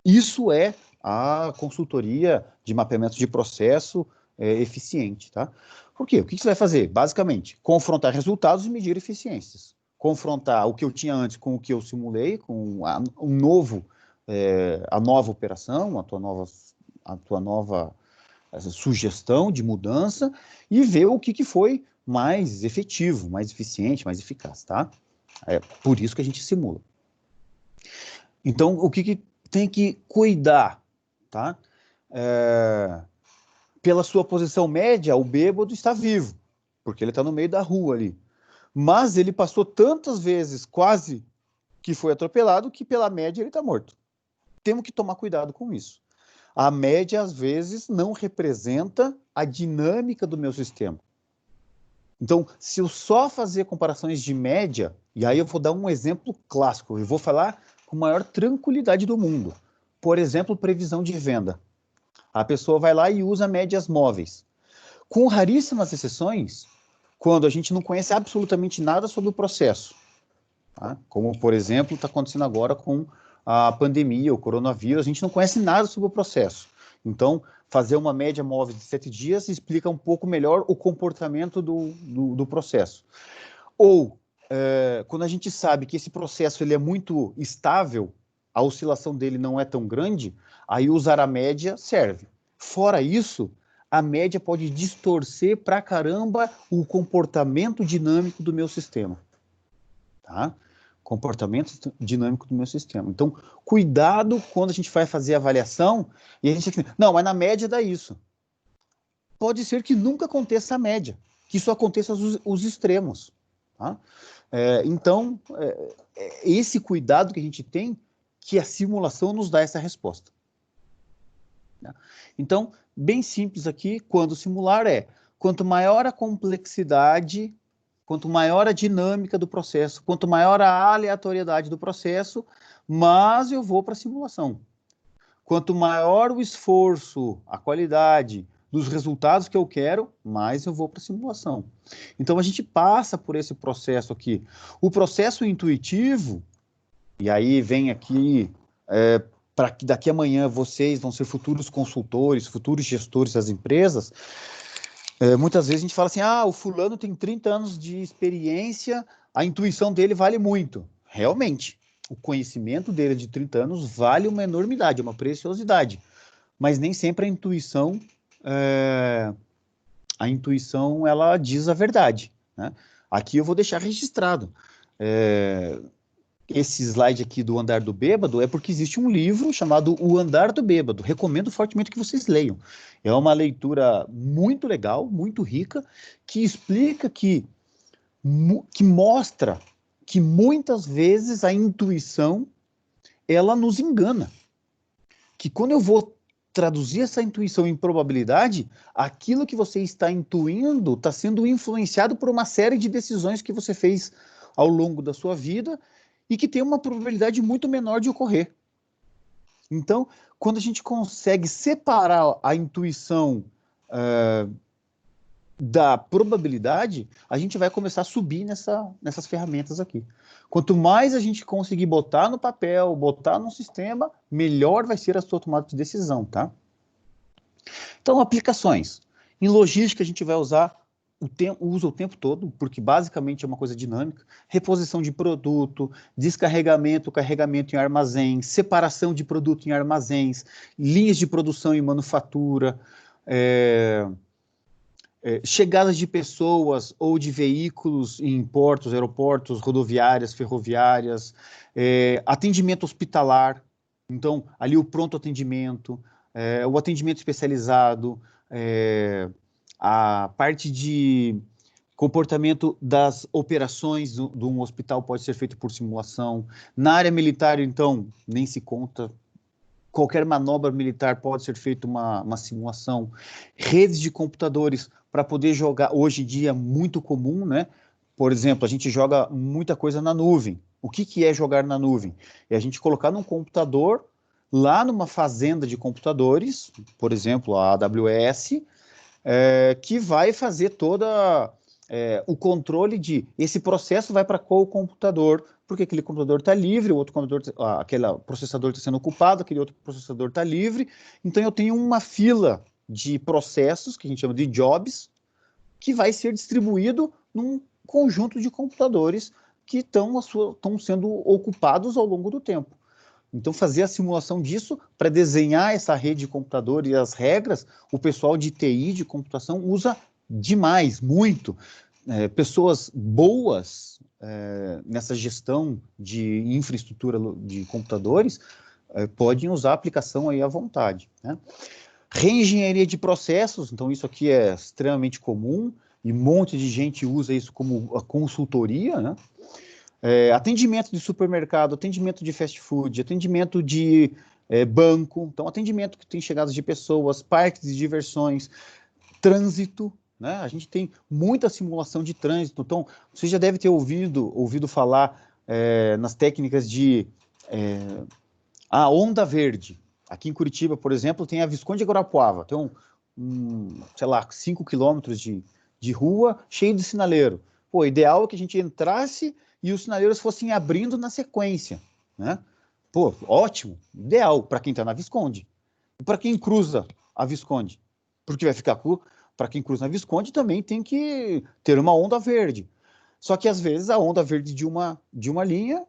Speaker 1: Isso é a consultoria de mapeamento de processo eficiente, tá? Por quê? O que você vai fazer? Basicamente, confrontar resultados e medir eficiências. Confrontar o que eu tinha antes com o que eu simulei, com a nova operação, a tua nova sugestão de mudança e ver o que foi mais efetivo, mais eficiente, mais eficaz, tá? É por isso que a gente simula. Então, o que tem que cuidar, tá? Pela sua posição média, o bêbado está vivo, porque ele está no meio da rua ali. Mas ele passou tantas vezes, quase que foi atropelado, que pela média ele está morto. Temos que tomar cuidado com isso. A média, às vezes, não representa a dinâmica do meu sistema. Então, se eu só fazer comparações de média, e aí eu vou dar um exemplo clássico, eu vou falar com a maior tranquilidade do mundo. Por exemplo, previsão de venda. A pessoa vai lá e usa médias móveis. Com raríssimas exceções, quando a gente não conhece absolutamente nada sobre o processo. Tá? Como, por exemplo, está acontecendo agora com a pandemia, o coronavírus, a gente não conhece nada sobre o processo. Então, fazer uma média móvel de 7 dias explica um pouco melhor o comportamento do processo. Ou, quando a gente sabe que esse processo ele é muito estável, a oscilação dele não é tão grande, aí usar a média serve. Fora isso, a média pode distorcer pra caramba o comportamento dinâmico do meu sistema. Tá? Comportamento dinâmico do meu sistema. Então, cuidado quando a gente vai fazer a avaliação e a gente não, mas na média dá isso. Pode ser que nunca aconteça a média, que isso aconteça os extremos. Tá? Então, esse cuidado que a gente tem, que a simulação nos dá essa resposta. né? Então, bem simples aqui, quando simular quanto maior a complexidade, quanto maior a dinâmica do processo, quanto maior a aleatoriedade do processo, mais eu vou para a simulação. Quanto maior o esforço, a qualidade dos resultados que eu quero, mais eu vou para a simulação. Então, a gente passa por esse processo aqui. O processo intuitivo, e aí vem aqui, para que daqui amanhã vocês vão ser futuros consultores, futuros gestores das empresas, muitas vezes a gente fala assim, o fulano tem 30 anos de experiência, a intuição dele vale muito. Realmente, o conhecimento dele de 30 anos vale uma enormidade, uma preciosidade. Mas nem sempre a intuição ela diz a verdade, né? Aqui eu vou deixar registrado. Esse slide aqui do Andar do Bêbado é porque existe um livro chamado O Andar do Bêbado. Recomendo fortemente que vocês leiam. É uma leitura muito legal, muito rica, que explica que mostra que muitas vezes a intuição ela nos engana. Que quando eu vou traduzir essa intuição em probabilidade, aquilo que você está intuindo está sendo influenciado por uma série de decisões que você fez ao longo da sua vida e que tem uma probabilidade muito menor de ocorrer. Então, quando a gente consegue separar a intuição da probabilidade, a gente vai começar a subir nessas ferramentas aqui. Quanto mais a gente conseguir botar no papel, botar no sistema, melhor vai ser a sua tomada de decisão, tá? Então, aplicações. Em logística, a gente vai usar usa o tempo todo, porque basicamente é uma coisa dinâmica, reposição de produto, descarregamento, carregamento em armazéns, separação de produto em armazéns, linhas de produção e manufatura, chegadas de pessoas ou de veículos em portos, aeroportos, rodoviárias, ferroviárias, atendimento hospitalar, então ali o pronto atendimento, o atendimento especializado, a parte de comportamento das operações de um hospital pode ser feito por simulação. Na área militar, então, nem se conta. Qualquer manobra militar pode ser feita uma simulação. Redes de computadores para poder jogar, hoje em dia, muito comum, né? Por exemplo, a gente joga muita coisa na nuvem. O que é jogar na nuvem? É a gente colocar num computador, lá numa fazenda de computadores, por exemplo, a AWS, que vai fazer toda o controle de esse processo vai para qual computador, porque aquele computador está livre, o outro computador, aquele processador está sendo ocupado, aquele outro processador está livre. Então eu tenho uma fila de processos, que a gente chama de jobs, que vai ser distribuído num conjunto de computadores que estão sendo ocupados ao longo do tempo. Então, fazer a simulação disso, para desenhar essa rede de computador e as regras, o pessoal de TI, de computação, usa demais, muito. Pessoas boas nessa gestão de infraestrutura de computadores podem usar a aplicação aí à vontade, né? Reengenharia de processos, então isso aqui é extremamente comum, e um monte de gente usa isso como a consultoria, né? Atendimento de supermercado, atendimento de fast food, atendimento de banco, então atendimento que tem chegadas de pessoas, parques de diversões, trânsito, né? A gente tem muita simulação de trânsito, então você já deve ter ouvido falar nas técnicas de a onda verde. Aqui em Curitiba, por exemplo, tem a Visconde de Guarapuava, tem sei lá, 5 quilômetros de rua cheio de sinaleiro. Pô, ideal é que a gente entrasse e os sinaleiros fossem abrindo na sequência, né? Pô, ótimo, ideal para quem está na Visconde. E para quem cruza a Visconde, porque vai ficar para quem cruza na Visconde também tem que ter uma onda verde. Só que às vezes a onda verde de uma linha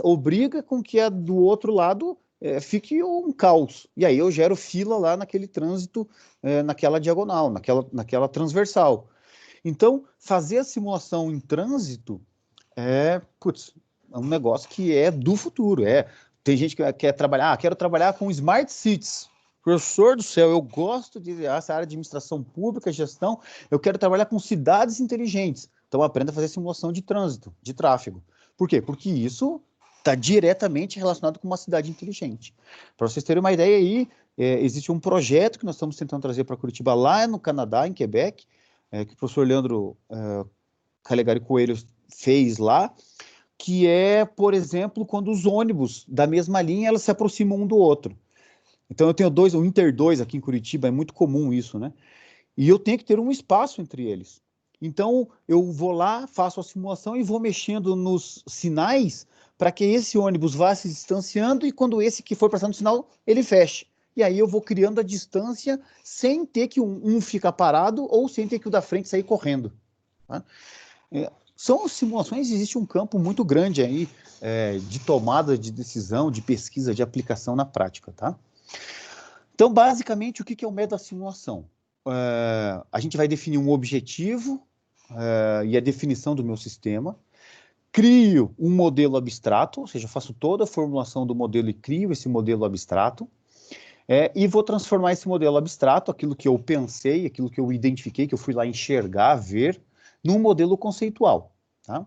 Speaker 1: obriga com que a do outro lado fique um caos. E aí eu gero fila lá naquele trânsito, naquela diagonal, naquela transversal. Então, fazer a simulação em trânsito é um negócio que é do futuro. Tem gente que quer trabalhar, quero trabalhar com smart cities. Professor do céu, eu gosto dessa área de administração pública, gestão, eu quero trabalhar com cidades inteligentes. Então, aprenda a fazer simulação de trânsito, de tráfego. Por quê? Porque isso está diretamente relacionado com uma cidade inteligente. Para vocês terem uma ideia aí, existe um projeto que nós estamos tentando trazer para Curitiba, lá no Canadá, em Quebec, que o professor Leandro Calegari Coelho fez lá, que é, por exemplo, quando os ônibus da mesma linha, elas se aproximam um do outro. Então eu tenho o Inter 2 aqui em Curitiba, é muito comum isso, né? E eu tenho que ter um espaço entre eles. Então eu vou lá, faço a simulação e vou mexendo nos sinais para que esse ônibus vá se distanciando e quando esse que for passando o sinal, ele feche. E aí eu vou criando a distância sem ter que um ficar parado ou sem ter que o da frente sair correndo. Tá? São simulações, existe um campo muito grande aí de tomada de decisão, de pesquisa, de aplicação na prática, tá? Então, basicamente, o que é o método da simulação? A gente vai definir um objetivo e a definição do meu sistema, crio um modelo abstrato, ou seja, faço toda a formulação do modelo e crio esse modelo abstrato, e vou transformar esse modelo abstrato, aquilo que eu pensei, aquilo que eu identifiquei, que eu fui lá enxergar, ver, num modelo conceitual. Tá?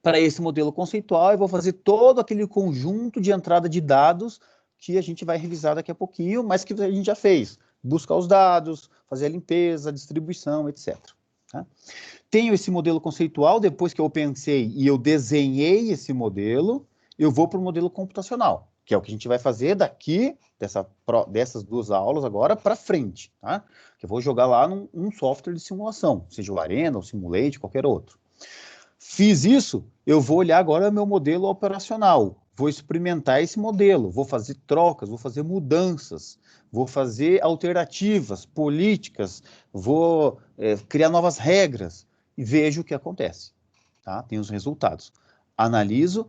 Speaker 1: Para esse modelo conceitual, eu vou fazer todo aquele conjunto de entrada de dados que a gente vai revisar daqui a pouquinho, mas que a gente já fez. Buscar os dados, fazer a limpeza, a distribuição, etc. Tá? Tenho esse modelo conceitual, depois que eu pensei e eu desenhei esse modelo, eu vou para o modelo computacional, que é o que a gente vai fazer daqui, dessas duas aulas agora, para frente. Tá? Que eu vou jogar lá num software de simulação, seja o Arena, o Simulate, qualquer outro. Fiz isso, eu vou olhar agora o meu modelo operacional, vou experimentar esse modelo, vou fazer trocas, vou fazer mudanças, vou fazer alternativas, políticas, vou criar novas regras e vejo o que acontece. Tá? Tem os resultados. Analiso,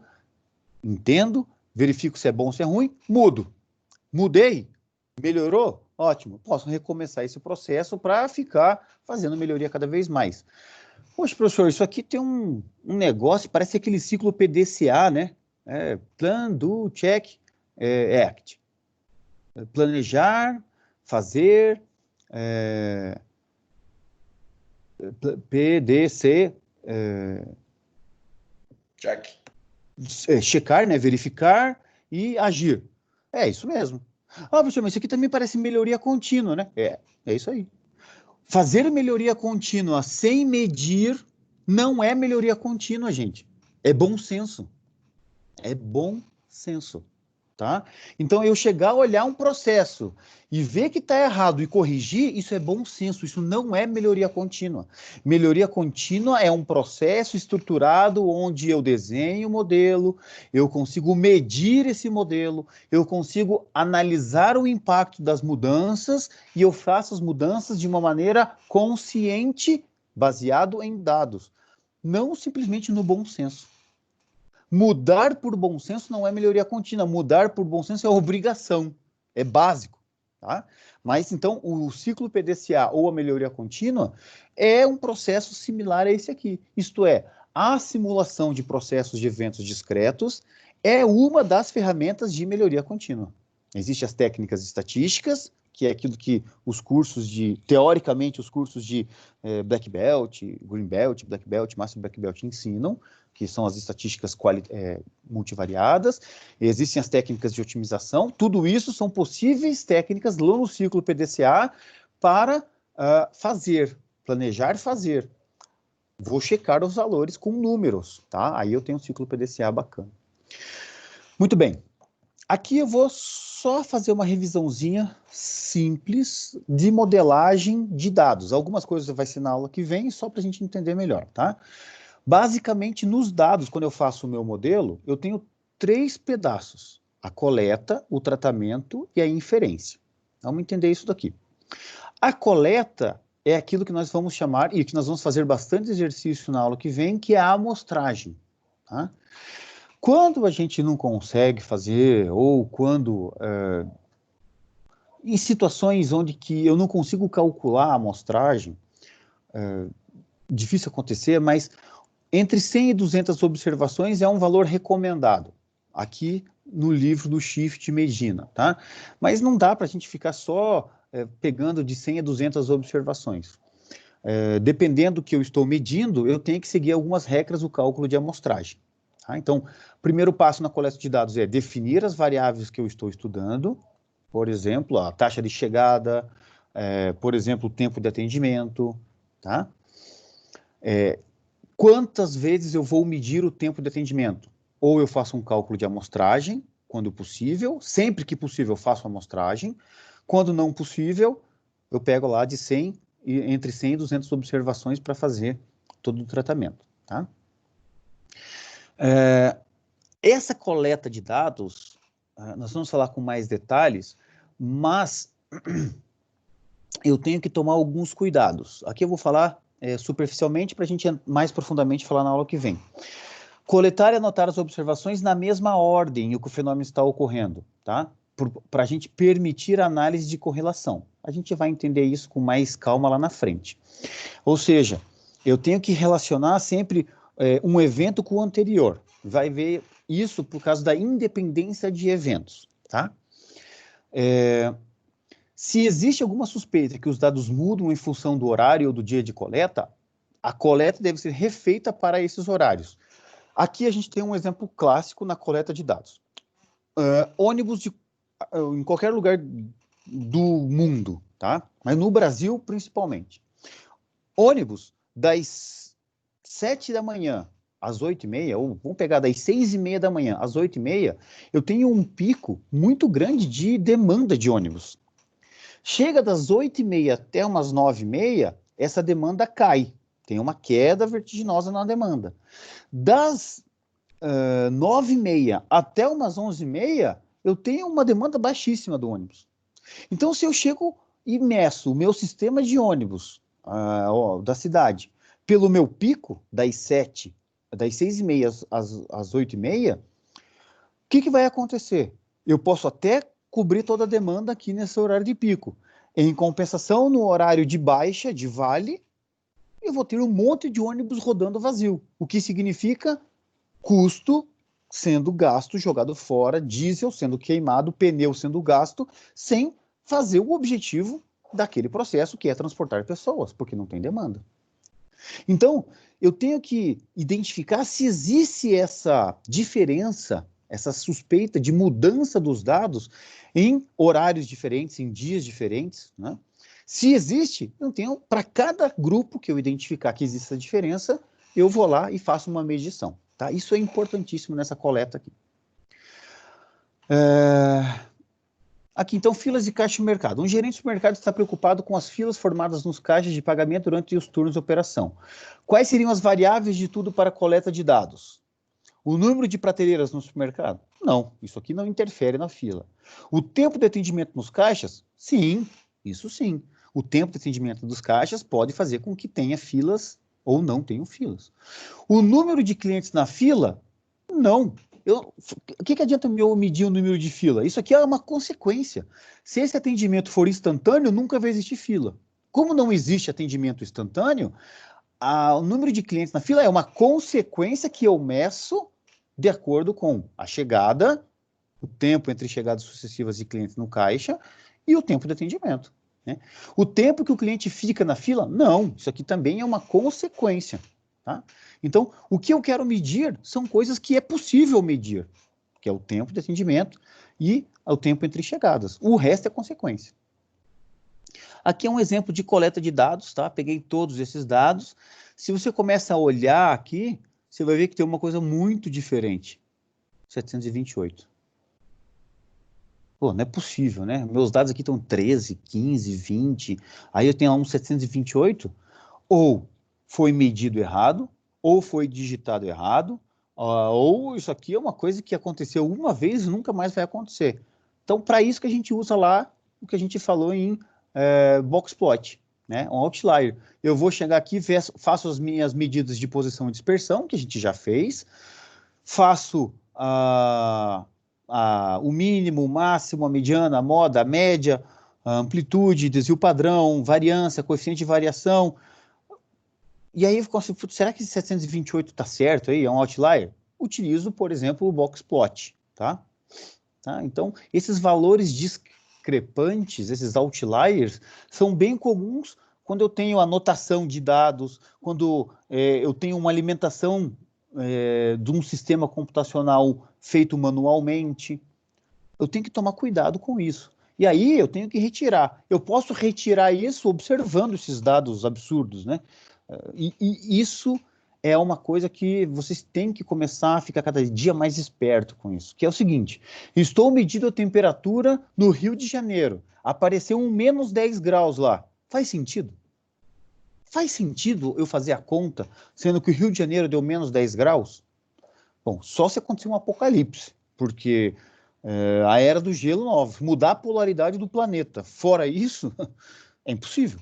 Speaker 1: entendo, verifico se é bom ou se é ruim, mudo. Mudei, melhorou? Ótimo, posso recomeçar esse processo para ficar fazendo melhoria cada vez mais. Poxa, professor, isso aqui tem um negócio, parece aquele ciclo PDCA, né? Plan, do, check, act. Planejar, fazer, PDC,
Speaker 2: check.
Speaker 1: Checar, né? Verificar e agir. É isso mesmo. Professor, mas isso aqui também parece melhoria contínua, né? É isso aí. Fazer melhoria contínua sem medir não é melhoria contínua, gente. É bom senso. É bom senso. Tá? Então, eu chegar a olhar um processo e ver que está errado e corrigir, isso é bom senso, isso não é melhoria contínua. Melhoria contínua é um processo estruturado onde eu desenho o modelo, eu consigo medir esse modelo, eu consigo analisar o impacto das mudanças e eu faço as mudanças de uma maneira consciente, baseado em dados, não simplesmente no bom senso. Mudar por bom senso não é melhoria contínua, mudar por bom senso é obrigação, é básico, tá? Mas, então, o ciclo PDCA ou a melhoria contínua é um processo similar a esse aqui, isto é, a simulação de processos de eventos discretos é uma das ferramentas de melhoria contínua. Existem as técnicas estatísticas, que é aquilo que os cursos teoricamente, os cursos de Black Belt, Green Belt, Black Belt, Master Black Belt ensinam, que são as estatísticas multivariadas, existem as técnicas de otimização, tudo isso são possíveis técnicas lá no ciclo PDCA para planejar fazer. Vou checar os valores com números, tá? Aí eu tenho um ciclo PDCA bacana. Muito bem. Aqui eu vou só fazer uma revisãozinha simples de modelagem de dados. Algumas coisas vai ser na aula que vem, só para a gente entender melhor, tá? Basicamente, nos dados, quando eu faço o meu modelo, eu tenho 3 pedaços. A coleta, o tratamento e a inferência. Vamos entender isso daqui. A coleta é aquilo que nós vamos chamar, e que nós vamos fazer bastante exercício na aula que vem, que é a amostragem. Tá? Quando a gente não consegue fazer, ou quando... em situações onde que eu não consigo calcular a amostragem, difícil acontecer, mas... Entre 100 e 200 observações é um valor recomendado, aqui no livro do Shift Medina, tá? Mas não dá para a gente ficar só pegando de 100 a 200 observações. Dependendo do que eu estou medindo, eu tenho que seguir algumas regras do cálculo de amostragem. Tá? Então, o primeiro passo na coleta de dados é definir as variáveis que eu estou estudando, por exemplo, a taxa de chegada, por exemplo, o tempo de atendimento, tá? Quantas vezes eu vou medir o tempo de atendimento? Ou eu faço um cálculo de amostragem, quando possível, sempre que possível eu faço amostragem, quando não possível, eu pego lá de 100, entre 100 e 200 observações para fazer todo o tratamento, tá? Essa coleta de dados, nós vamos falar com mais detalhes, mas eu tenho que tomar alguns cuidados. Aqui eu vou falar superficialmente para a gente mais profundamente falar na aula que vem. Coletar e anotar as observações na mesma ordem em que o fenômeno está ocorrendo, tá? Para a gente permitir a análise de correlação. A gente vai entender isso com mais calma lá na frente. Ou seja, eu tenho que relacionar sempre um evento com o anterior. Vai ver isso por causa da independência de eventos, tá? Se existe alguma suspeita que os dados mudam em função do horário ou do dia de coleta, a coleta deve ser refeita para esses horários. Aqui a gente tem um exemplo clássico na coleta de dados. Ônibus em qualquer lugar do mundo, tá? Mas no Brasil, principalmente. Ônibus das 7 da manhã às 8h30, ou vamos pegar das 6h30 da manhã às 8h30, eu tenho um pico muito grande de demanda de ônibus. Chega das 8h30 até umas 9h30, essa demanda cai. Tem uma queda vertiginosa na demanda. Das 9h30 até umas 11h30, eu tenho uma demanda baixíssima do ônibus. Então, se eu chego e meço o meu sistema de ônibus da cidade pelo meu pico, das 6h30 às 8h30, o que vai acontecer? Eu posso até cobrir toda a demanda aqui nesse horário de pico. Em compensação, no horário de baixa, de vale, eu vou ter um monte de ônibus rodando vazio. O que significa custo sendo gasto, jogado fora, diesel sendo queimado, pneu sendo gasto, sem fazer o objetivo daquele processo, que é transportar pessoas, porque não tem demanda. Então, eu tenho que identificar se existe essa diferença, essa suspeita de mudança dos dados em horários diferentes, em dias diferentes, né? Se existe, eu tenho, para cada grupo que eu identificar que existe essa diferença, eu vou lá e faço uma medição, tá? Isso é importantíssimo nessa coleta aqui. Aqui, então, filas de caixa de mercado. Um gerente de mercado está preocupado com as filas formadas nos caixas de pagamento durante os turnos de operação. Quais seriam as variáveis de tudo para a coleta de dados? O número de prateleiras no supermercado? Não, isso aqui não interfere na fila. O tempo de atendimento nos caixas? Sim, isso sim. O tempo de atendimento dos caixas pode fazer com que tenha filas ou não tenham filas. O número de clientes na fila? Não. O que adianta eu medir o número de fila? Isso aqui é uma consequência. Se esse atendimento for instantâneo, nunca vai existir fila. Como não existe atendimento instantâneo, o número de clientes na fila é uma consequência que eu meço de acordo com a chegada, o tempo entre chegadas sucessivas de clientes no caixa e o tempo de atendimento, né? O tempo que o cliente fica na fila, não. Isso aqui também é uma consequência, tá? Então, o que eu quero medir são coisas que é possível medir, que é o tempo de atendimento e o tempo entre chegadas. O resto é consequência. Aqui é um exemplo de coleta de dados, tá? Peguei todos esses dados. Se você começa a olhar aqui, você vai ver que tem uma coisa muito diferente. 728. Pô, não é possível, né? Meus dados aqui estão 13, 15, 20. Aí eu tenho lá um 728. Ou foi medido errado, ou foi digitado errado, ou isso aqui é uma coisa que aconteceu uma vez e nunca mais vai acontecer. Então, para isso que a gente usa lá o que a gente falou em boxplot, né? Um outlier. Eu vou chegar aqui, faço as minhas medidas de posição e dispersão, que a gente já fez, faço o mínimo, o máximo, a mediana, a moda, a média, a amplitude, desvio padrão, variância, coeficiente de variação. E aí eu fico assim, será que esse 728 está certo aí? É um outlier? Utilizo, por exemplo, o boxplot, tá? Então, esses valores discrepantes, esses outliers, são bem comuns quando eu tenho anotação de dados, quando eu tenho uma alimentação de um sistema computacional feito manualmente. Eu tenho que tomar cuidado com isso. E aí eu tenho que retirar. Eu posso retirar isso observando esses dados absurdos, né? E isso é uma coisa que vocês têm que começar a ficar cada dia mais esperto com isso, que é o seguinte: estou medindo a temperatura no Rio de Janeiro, apareceu um menos 10 graus lá. Faz sentido? Faz sentido eu fazer a conta, sendo que o Rio de Janeiro deu menos 10 graus? Bom, só se acontecer um apocalipse, porque a era do gelo nova, mudar a polaridade do planeta. Fora isso, é impossível.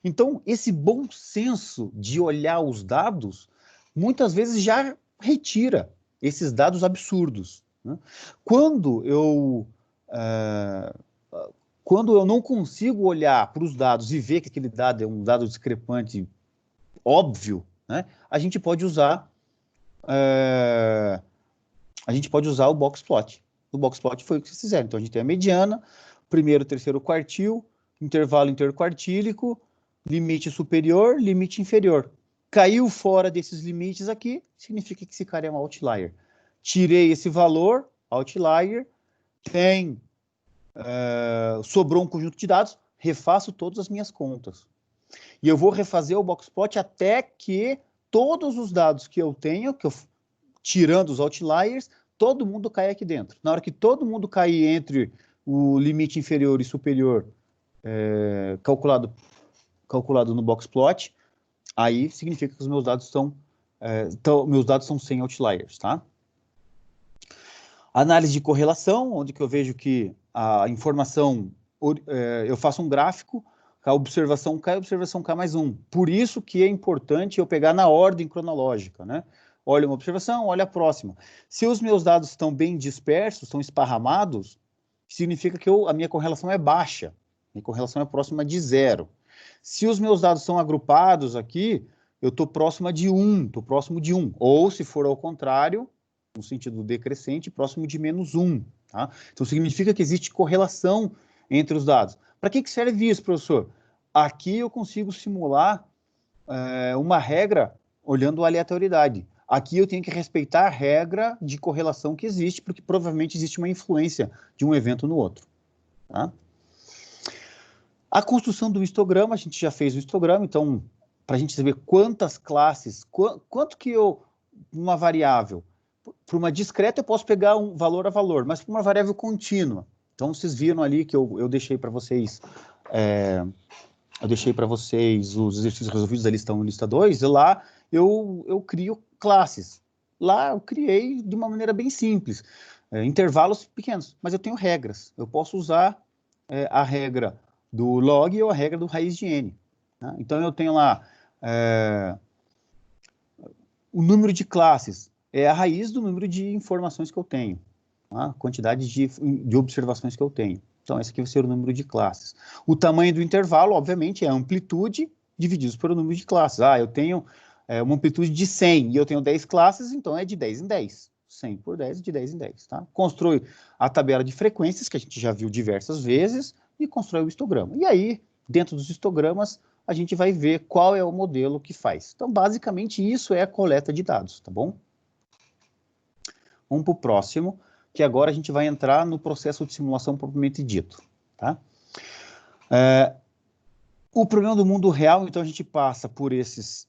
Speaker 1: Então, esse bom senso de olhar os dados, muitas vezes já retira esses dados absurdos, né? Quando eu, quando eu não consigo olhar para os dados e ver que aquele dado é um dado discrepante óbvio, né, a gente pode usar o box plot. O box plot foi o que vocês fizeram. Então, a gente tem a mediana, primeiro, terceiro quartil, intervalo interquartílico, limite superior, limite inferior. Caiu fora desses limites aqui, significa que esse cara é um outlier. Tirei esse valor, outlier, sobrou um conjunto de dados, refaço todas as minhas contas. E eu vou refazer o box plot até que todos os dados que eu tenho, tirando os outliers, todo mundo cai aqui dentro. Na hora que todo mundo cair entre o limite inferior e superior calculado no box plot, aí significa que os meus dados são sem outliers, tá? Análise de correlação, onde que eu vejo que a informação, eu faço um gráfico, a observação K mais 1. Por isso que é importante eu pegar na ordem cronológica, né? Olha uma observação, olha a próxima. Se os meus dados estão bem dispersos, estão esparramados, significa que a minha correlação é baixa. Minha correlação é próxima de 0. Se os meus dados são agrupados aqui, eu estou próximo de 1. Ou, se for ao contrário, no sentido decrescente, próximo de -1. Tá? Então, significa que existe correlação entre os dados. Para que serve isso, professor? Aqui eu consigo simular uma regra olhando a aleatoriedade. Aqui eu tenho que respeitar a regra de correlação que existe, porque provavelmente existe uma influência de um evento no outro. Tá? A construção do histograma, a gente já fez o histograma, então, para a gente saber quantas classes, quanto que uma variável, para uma discreta eu posso pegar um valor a valor, mas para uma variável contínua. Então, vocês viram ali que eu deixei para vocês, os exercícios resolvidos da lista 2, e lá eu crio classes. Lá eu criei de uma maneira bem simples, intervalos pequenos, mas eu tenho regras. Eu posso usar a regra do log ou a regra do raiz de n. Tá? Então, eu tenho lá o número de classes, é a raiz do número de informações que eu tenho, tá? A quantidade de observações que eu tenho. Então, esse aqui vai ser o número de classes. O tamanho do intervalo, obviamente, é a amplitude divididos pelo número de classes. Eu tenho uma amplitude de 100 e eu tenho 10 classes, então é de 10 em 10. 100 por 10, de 10 em 10. Tá? Constrói a tabela de frequências, que a gente já viu diversas vezes, e constrói o histograma. E aí, dentro dos histogramas, a gente vai ver qual é o modelo que faz. Então, basicamente, isso é a coleta de dados, tá bom? Vamos para o próximo, que agora a gente vai entrar no processo de simulação propriamente dito, tá? O problema do mundo real, então, a gente passa por essas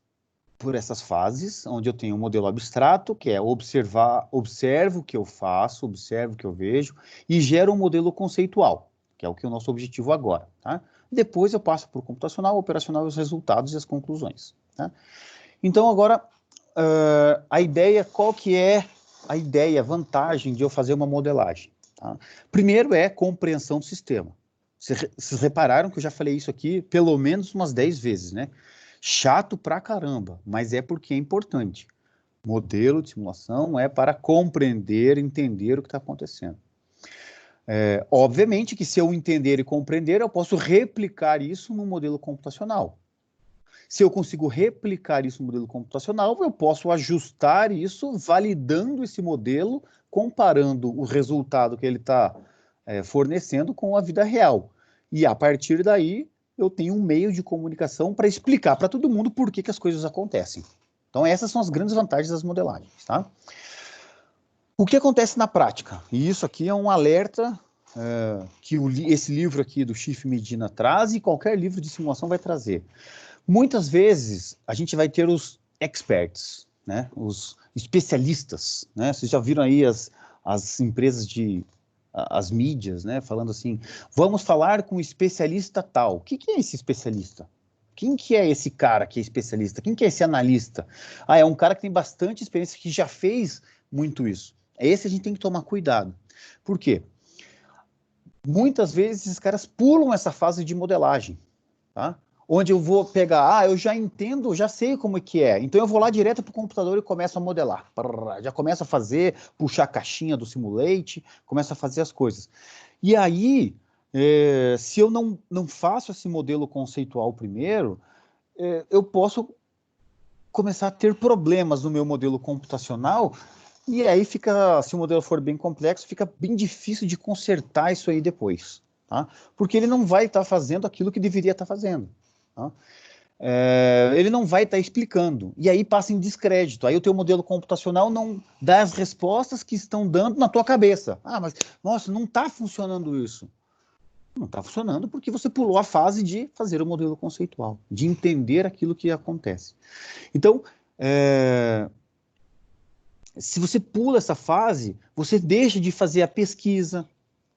Speaker 1: fases, onde eu tenho um modelo abstrato, que é observo o que eu faço, observo o que eu vejo, e gero um modelo conceitual, que é o que é o nosso objetivo agora, tá? Depois eu passo para o computacional, operacional, os resultados e as conclusões, tá? Então, agora, a ideia, qual que é a vantagem de eu fazer uma modelagem? Tá? Primeiro é compreensão do sistema. Vocês repararam que eu já falei isso aqui pelo menos umas 10 vezes, né? Chato pra caramba, mas é porque é importante. Modelo de simulação é para compreender, entender o que está acontecendo. Obviamente que se eu entender e compreender, eu posso replicar isso no modelo computacional. Se eu consigo replicar isso no modelo computacional, eu posso ajustar isso, validando esse modelo, comparando o resultado que ele está fornecendo com a vida real. E a partir daí, eu tenho um meio de comunicação para explicar para todo mundo por que as coisas acontecem. Então, essas são as grandes vantagens das modelagens, tá? O que acontece na prática? E isso aqui é um alerta que esse livro aqui do Schiff Medina traz e qualquer livro de simulação vai trazer. Muitas vezes, a gente vai ter os experts, né? Os especialistas, né? Vocês já viram aí as empresas as mídias, né? Falando assim, vamos falar com o especialista tal. O que é esse especialista? Quem que é esse cara que é especialista? Quem que é esse analista? Ah, é um cara que tem bastante experiência, que já fez muito isso. Esse a gente tem que tomar cuidado. Por quê? Muitas vezes esses caras pulam essa fase de modelagem, tá? Onde eu vou pegar, eu já entendo, já sei como é que é. Então eu vou lá direto para o computador e começo a modelar. Já começo a fazer, puxar a caixinha do Simulate, começo a fazer as coisas. E aí, se eu não faço esse modelo conceitual primeiro, eu posso começar a ter problemas no meu modelo computacional, e aí fica, se o modelo for bem complexo, fica bem difícil de consertar isso aí depois, tá? Porque ele não vai estar fazendo aquilo que deveria estar fazendo, tá? Ele não vai estar explicando, e aí passa em descrédito, aí o teu modelo computacional não dá as respostas que estão dando na tua cabeça. Ah, mas, nossa, não está funcionando isso. Não está funcionando porque você pulou a fase de fazer o modelo conceitual, de entender aquilo que acontece. Então, se você pula essa fase, você deixa de fazer a pesquisa,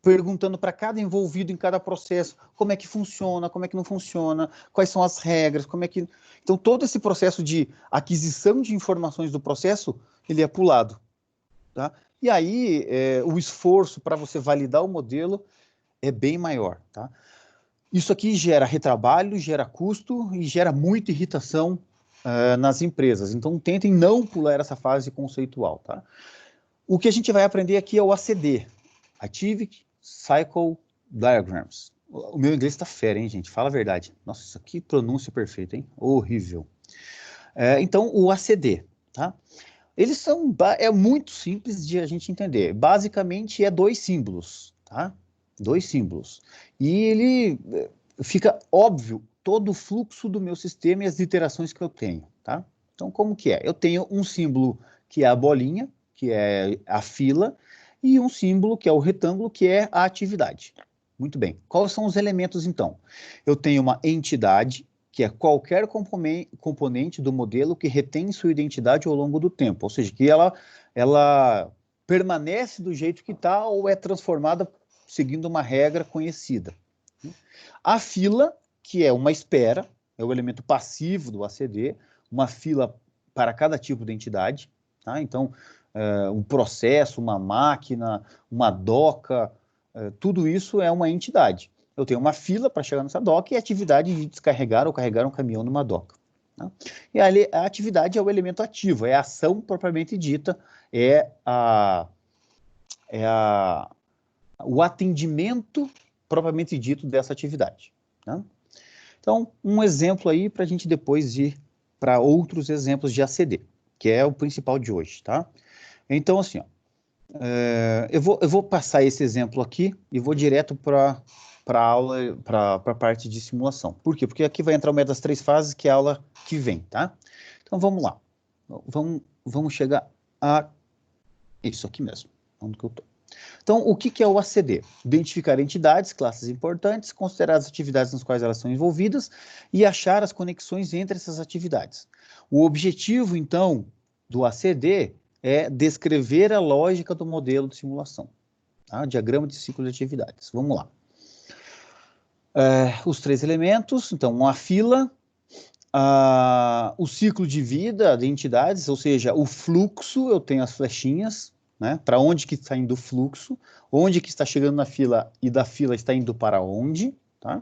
Speaker 1: perguntando para cada envolvido em cada processo como é que funciona, como é que não funciona, quais são as regras, como é que... Então, todo esse processo de aquisição de informações do processo, ele é pulado, tá? E aí, o esforço para você validar o modelo é bem maior, tá? Isso aqui gera retrabalho, gera custo e gera muita irritação nas empresas. Então, tentem não pular essa fase conceitual, tá? O que a gente vai aprender aqui é o ACD, Activity Cycle Diagrams. O meu inglês está fera, hein, gente? Fala a verdade. Nossa, isso aqui pronúncia perfeita, hein? Horrível. Então, o ACD, tá? Eles são... É muito simples de a gente entender. Basicamente, é 2 símbolos, tá? 2 símbolos. E ele fica óbvio todo o fluxo do meu sistema e as iterações que eu tenho, tá? Então, como que é? Eu tenho um símbolo que é a bolinha, que é a fila, e um símbolo que é o retângulo, que é a atividade. Muito bem. Quais são os elementos, então? Eu tenho uma entidade, que é qualquer componente do modelo que retém sua identidade ao longo do tempo, ou seja, que ela permanece do jeito que está ou é transformada seguindo uma regra conhecida. A fila, que é uma espera, é o elemento passivo do ACD, uma fila para cada tipo de entidade, tá? Então, um processo, uma máquina, uma doca, tudo isso é uma entidade. Eu tenho uma fila para chegar nessa doca e a atividade de descarregar ou carregar um caminhão numa doca. Tá? E a atividade é o elemento ativo, é a ação propriamente dita, o atendimento propriamente dito dessa atividade. Tá? Então, um exemplo aí para a gente depois ir para outros exemplos de ACD, que é o principal de hoje, tá? Então, assim, ó, eu vou passar esse exemplo aqui e vou direto para a aula, para a parte de simulação. Por quê? Porque aqui vai entrar uma das 3 fases, que é a aula que vem, tá? Então, vamos lá. Vamos chegar a isso aqui mesmo, onde que eu estou. Então, o que é o ACD? Identificar entidades, classes importantes, considerar as atividades nas quais elas são envolvidas e achar as conexões entre essas atividades. O objetivo, então, do ACD é descrever a lógica do modelo de simulação. Tá? Diagrama de ciclo de atividades. Vamos lá. Os 3 elementos, então, uma fila, o ciclo de vida de entidades, ou seja, o fluxo, eu tenho as flechinhas, né? Para onde que está indo o fluxo, onde que está chegando na fila e da fila está indo para onde, tá?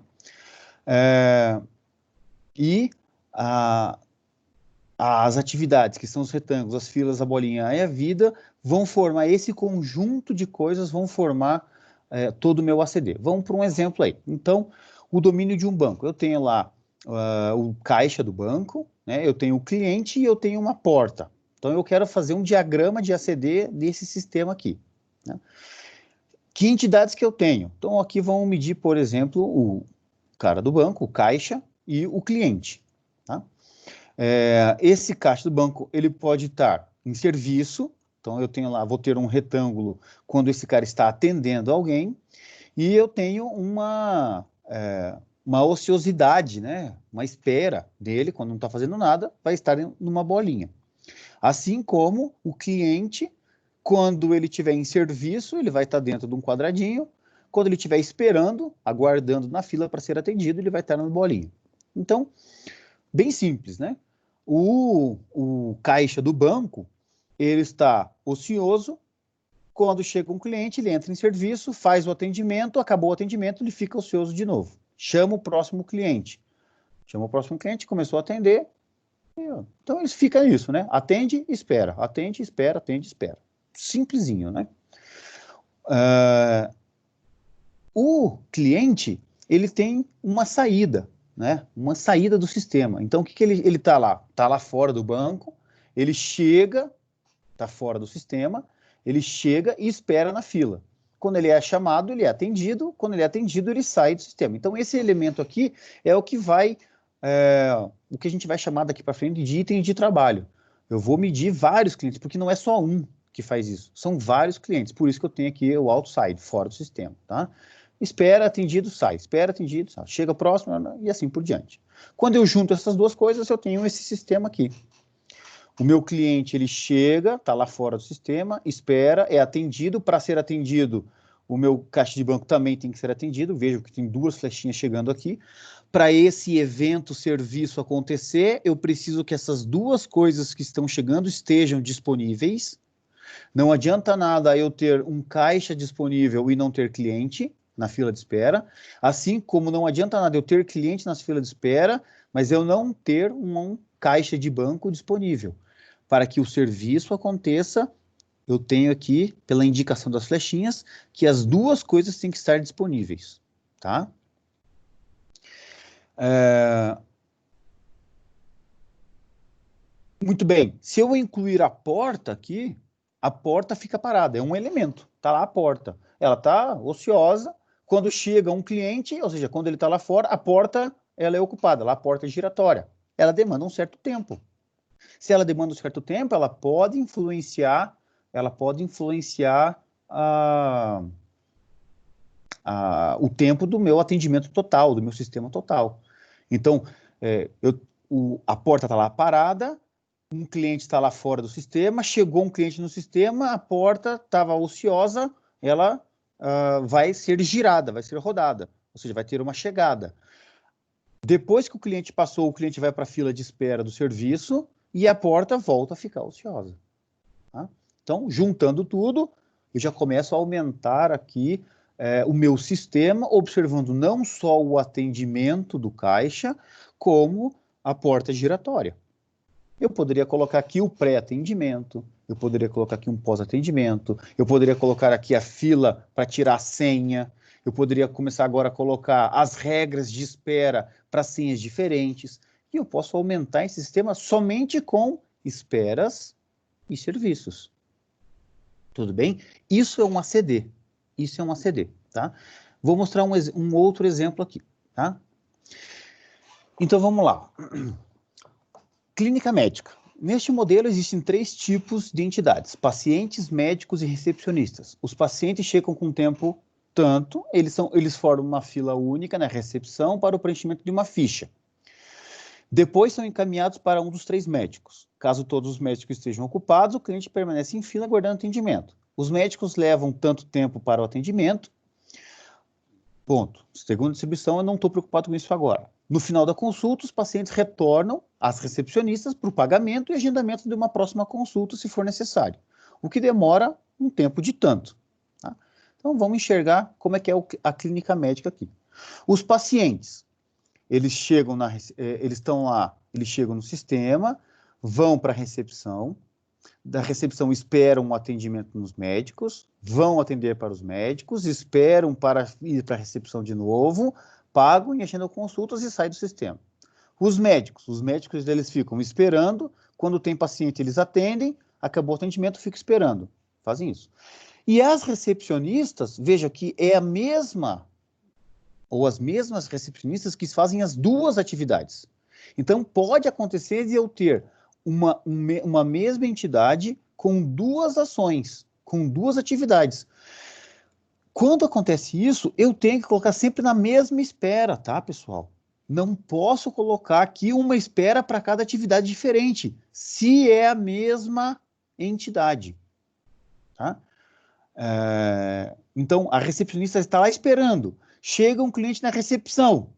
Speaker 1: E as atividades, que são os retângulos, as filas, a bolinha e a vida, vão formar esse conjunto de coisas, vão formar todo o meu ACD. Vamos para um exemplo aí. Então, o domínio de um banco. Eu tenho lá o caixa do banco, né? Eu tenho o cliente e eu tenho uma porta. Então, eu quero fazer um diagrama de ACD desse sistema aqui. Né? Que entidades que eu tenho? Então, aqui vamos medir, por exemplo, o cara do banco, o caixa e o cliente. Tá? Esse caixa do banco, ele pode estar em serviço, então eu tenho lá, vou ter um retângulo quando esse cara está atendendo alguém, e eu tenho uma ociosidade, né? Uma espera dele, quando não está fazendo nada, vai estar numa bolinha. Assim como o cliente, quando ele estiver em serviço, ele vai estar dentro de um quadradinho, quando ele estiver esperando, aguardando na fila para ser atendido, ele vai estar numa bolinha. Então, bem simples, né? O caixa do banco, ele está ocioso. Quando chega um cliente, ele entra em serviço, faz o atendimento, acabou o atendimento, ele fica ocioso de novo. Chama o próximo cliente. Chama o próximo cliente, começou a atender. Então, ele fica isso, né? Atende, espera. Atende, espera, atende, espera. Simplesinho, né? O cliente, ele tem uma saída, né? Uma saída do sistema. Então, o que ele está lá? Está lá fora do banco, ele chega, está fora do sistema, ele chega e espera na fila. Quando ele é chamado, ele é atendido. Quando ele é atendido, ele sai do sistema. Então, esse elemento aqui é o que vai, o que a gente vai chamar daqui para frente de item de trabalho. Eu vou medir vários clientes, porque não é só um que faz isso, são vários clientes. Por isso que eu tenho aqui o outside, fora do sistema, tá? Espera, atendido, sai. Espera, atendido, sai. Chega próximo e assim por diante. Quando eu junto essas duas coisas, eu tenho esse sistema aqui. O meu cliente, ele chega, está lá fora do sistema, espera, é atendido. Para ser atendido, o meu caixa de banco também tem que ser atendido. Vejo que tem duas flechinhas chegando aqui. Para esse evento, serviço acontecer, eu preciso que essas duas coisas que estão chegando estejam disponíveis. Não adianta nada eu ter um caixa disponível e não ter cliente na fila de espera, assim como não adianta nada eu ter cliente nas filas de espera, mas eu não ter um caixa de banco disponível. Para que o serviço aconteça, eu tenho aqui, pela indicação das flechinhas, que as duas coisas têm que estar disponíveis, tá? Muito bem, se eu incluir a porta aqui, a porta fica parada, é um elemento, tá lá a porta. Ela tá ociosa, quando chega um cliente, ou seja, quando ele está lá fora, a porta ela é ocupada, lá a porta é giratória. Ela demanda um certo tempo. Se ela demanda um certo tempo, ela pode influenciar o tempo do meu atendimento total, do meu sistema total. Então, a porta está lá parada, um cliente está lá fora do sistema, chegou um cliente no sistema, a porta estava ociosa, ela vai ser girada, vai ser rodada, ou seja, vai ter uma chegada. Depois que o cliente passou, o cliente vai para a fila de espera do serviço e a porta volta a ficar ociosa. Tá? Então, juntando tudo, eu já começo a aumentar aqui o meu sistema, observando não só o atendimento do caixa, como a porta giratória. Eu poderia colocar aqui o pré-atendimento, eu poderia colocar aqui um pós-atendimento, eu poderia colocar aqui a fila para tirar a senha, eu poderia começar agora a colocar as regras de espera para senhas diferentes, e eu posso aumentar esse sistema somente com esperas e serviços. Tudo bem? Isso é um ACD. Isso é um ACD, tá? Vou mostrar um outro exemplo aqui, tá? Então, vamos lá. Clínica médica. Neste modelo existem 3 tipos de entidades: pacientes, médicos e recepcionistas. Os pacientes chegam com tempo tanto, eles formam uma fila única na recepção para o preenchimento de uma ficha. Depois são encaminhados para um dos 3 médicos. Caso todos os médicos estejam ocupados, o cliente permanece em fila aguardando atendimento. Os médicos levam tanto tempo para o atendimento. Ponto. Segunda distribuição, eu não estou preocupado com isso agora. No final da consulta, os pacientes retornam às recepcionistas para o pagamento e agendamento de uma próxima consulta, se for necessário, o que demora um tempo de tanto. Tá? Então, vamos enxergar como é que é a clínica médica aqui. Os pacientes, eles chegam eles chegam no sistema, vão para a recepção, da recepção esperam um atendimento nos médicos, vão atender para os médicos, esperam para ir para a recepção de novo, pagam e agendam consultas e saem do sistema. Os médicos eles ficam esperando, quando tem paciente eles atendem, acabou o atendimento, ficam esperando, fazem isso. E as recepcionistas, veja que é a mesma, ou as mesmas recepcionistas que fazem as duas atividades. Então, pode acontecer de eu ter uma mesma entidade com duas ações, com duas atividades. Quando acontece isso, eu tenho que colocar sempre na mesma espera, tá, pessoal? Não posso colocar aqui uma espera para cada atividade diferente, se é a mesma entidade, tá? Então, a recepcionista está lá esperando. Chega um cliente na recepção.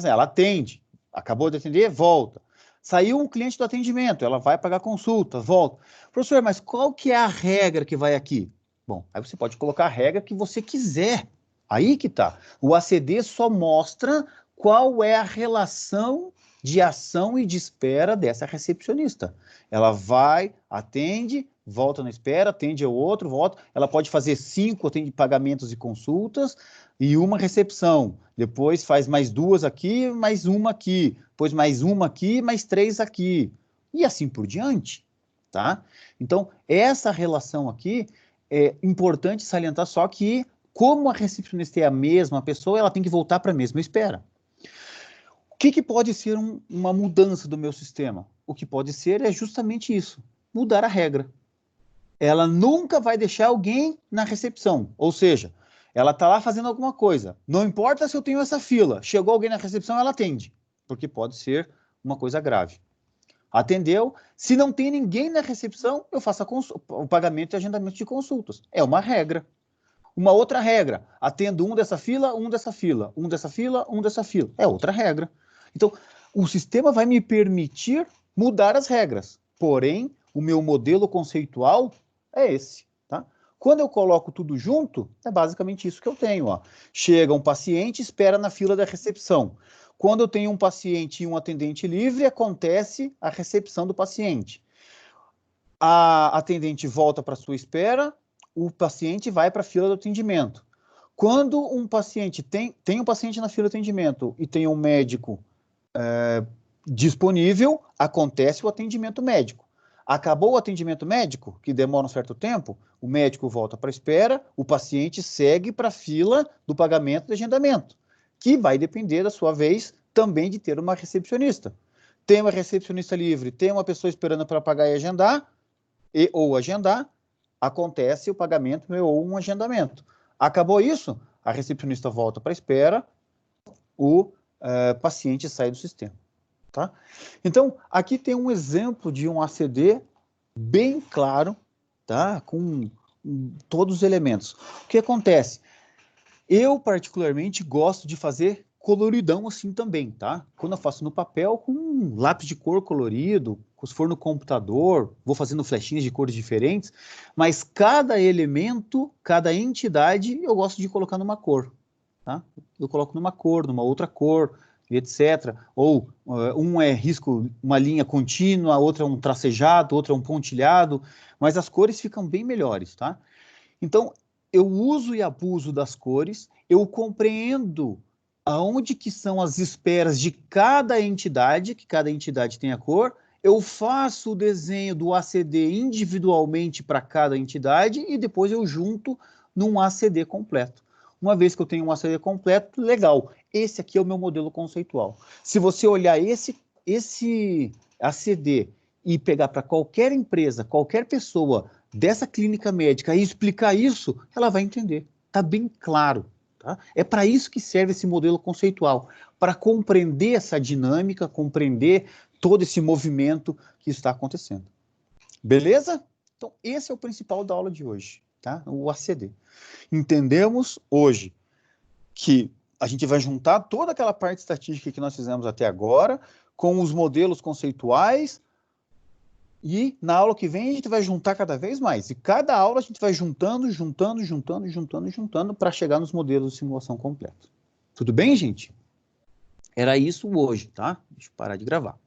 Speaker 1: Ela atende. Acabou de atender, volta. Saiu um cliente do atendimento, ela vai pagar consulta, volta. Professor, mas qual que é a regra que vai aqui? Bom, aí você pode colocar a regra que você quiser. Aí que tá. O ACD só mostra qual é a relação de ação e de espera dessa recepcionista. Ela vai, atende, volta na espera, atende ao outro, volta. Ela pode fazer 5 pagamentos e consultas e uma recepção. Depois faz mais 2 aqui, mais uma aqui. Depois mais uma aqui, mais 3 aqui. E assim por diante, tá? Então, essa relação aqui é importante salientar só que, como a recepcionista é a mesma pessoa, ela tem que voltar para a mesma espera. O que pode ser uma mudança do meu sistema? O que pode ser é justamente isso, mudar a regra. Ela nunca vai deixar alguém na recepção, ou seja, ela está lá fazendo alguma coisa. Não importa se eu tenho essa fila, chegou alguém na recepção, ela atende, porque pode ser uma coisa grave. Atendeu, se não tem ninguém na recepção, eu faço o pagamento e agendamento de consultas. É uma regra. Uma outra regra, atendo um dessa fila, um dessa fila, um dessa fila, um dessa fila. É outra regra. Então, o sistema vai me permitir mudar as regras, porém, o meu modelo conceitual é esse, tá? Quando eu coloco tudo junto, é basicamente isso que eu tenho, ó. Chega um paciente, espera na fila da recepção. Quando eu tenho um paciente e um atendente livre, acontece a recepção do paciente. A atendente volta para sua espera, o paciente vai para a fila do atendimento. Quando um paciente tem um paciente na fila de atendimento e tem um médico disponível, acontece o atendimento médico. Acabou o atendimento médico, que demora um certo tempo, o médico volta para a espera, o paciente segue para a fila do pagamento de agendamento, que vai depender, da sua vez, também de ter uma recepcionista. Tem uma recepcionista livre, tem uma pessoa esperando para pagar e agendar, ou agendar, acontece o pagamento ou um agendamento. Acabou isso, a recepcionista volta para a espera, o paciente sai do sistema. Tá? Então, aqui tem um exemplo de um ACD bem claro, tá? Com todos os elementos. O que acontece? Eu, particularmente, gosto de fazer coloridão assim também, tá? Quando eu faço no papel, com um lápis de cor colorido, se for no computador, vou fazendo flechinhas de cores diferentes, mas cada elemento, cada entidade, eu gosto de colocar numa cor, tá? Eu coloco numa cor, numa outra cor, etc. Ou um é risco, uma linha contínua, a outra é um tracejado, outra é um pontilhado, mas as cores ficam bem melhores, tá? Então, eu uso e abuso das cores, eu compreendo aonde que são as esperas de cada entidade, que cada entidade tem a cor, eu faço o desenho do ACD individualmente para cada entidade e depois eu junto num ACD completo. Uma vez que eu tenho um ACD completo, legal. Esse aqui é o meu modelo conceitual. Se você olhar esse ACD e pegar para qualquer empresa, qualquer pessoa dessa clínica médica e explicar isso, ela vai entender. Está bem claro. Tá? É para isso que serve esse modelo conceitual, para compreender essa dinâmica, compreender todo esse movimento que está acontecendo. Beleza? Então, esse é o principal da aula de hoje, tá? O ACD. Entendemos hoje que a gente vai juntar toda aquela parte estatística que nós fizemos até agora com os modelos conceituais e na aula que vem a gente vai juntar cada vez mais. E cada aula a gente vai juntando para chegar nos modelos de simulação completos. Tudo bem, gente? Era isso hoje, tá? Deixa eu parar de gravar.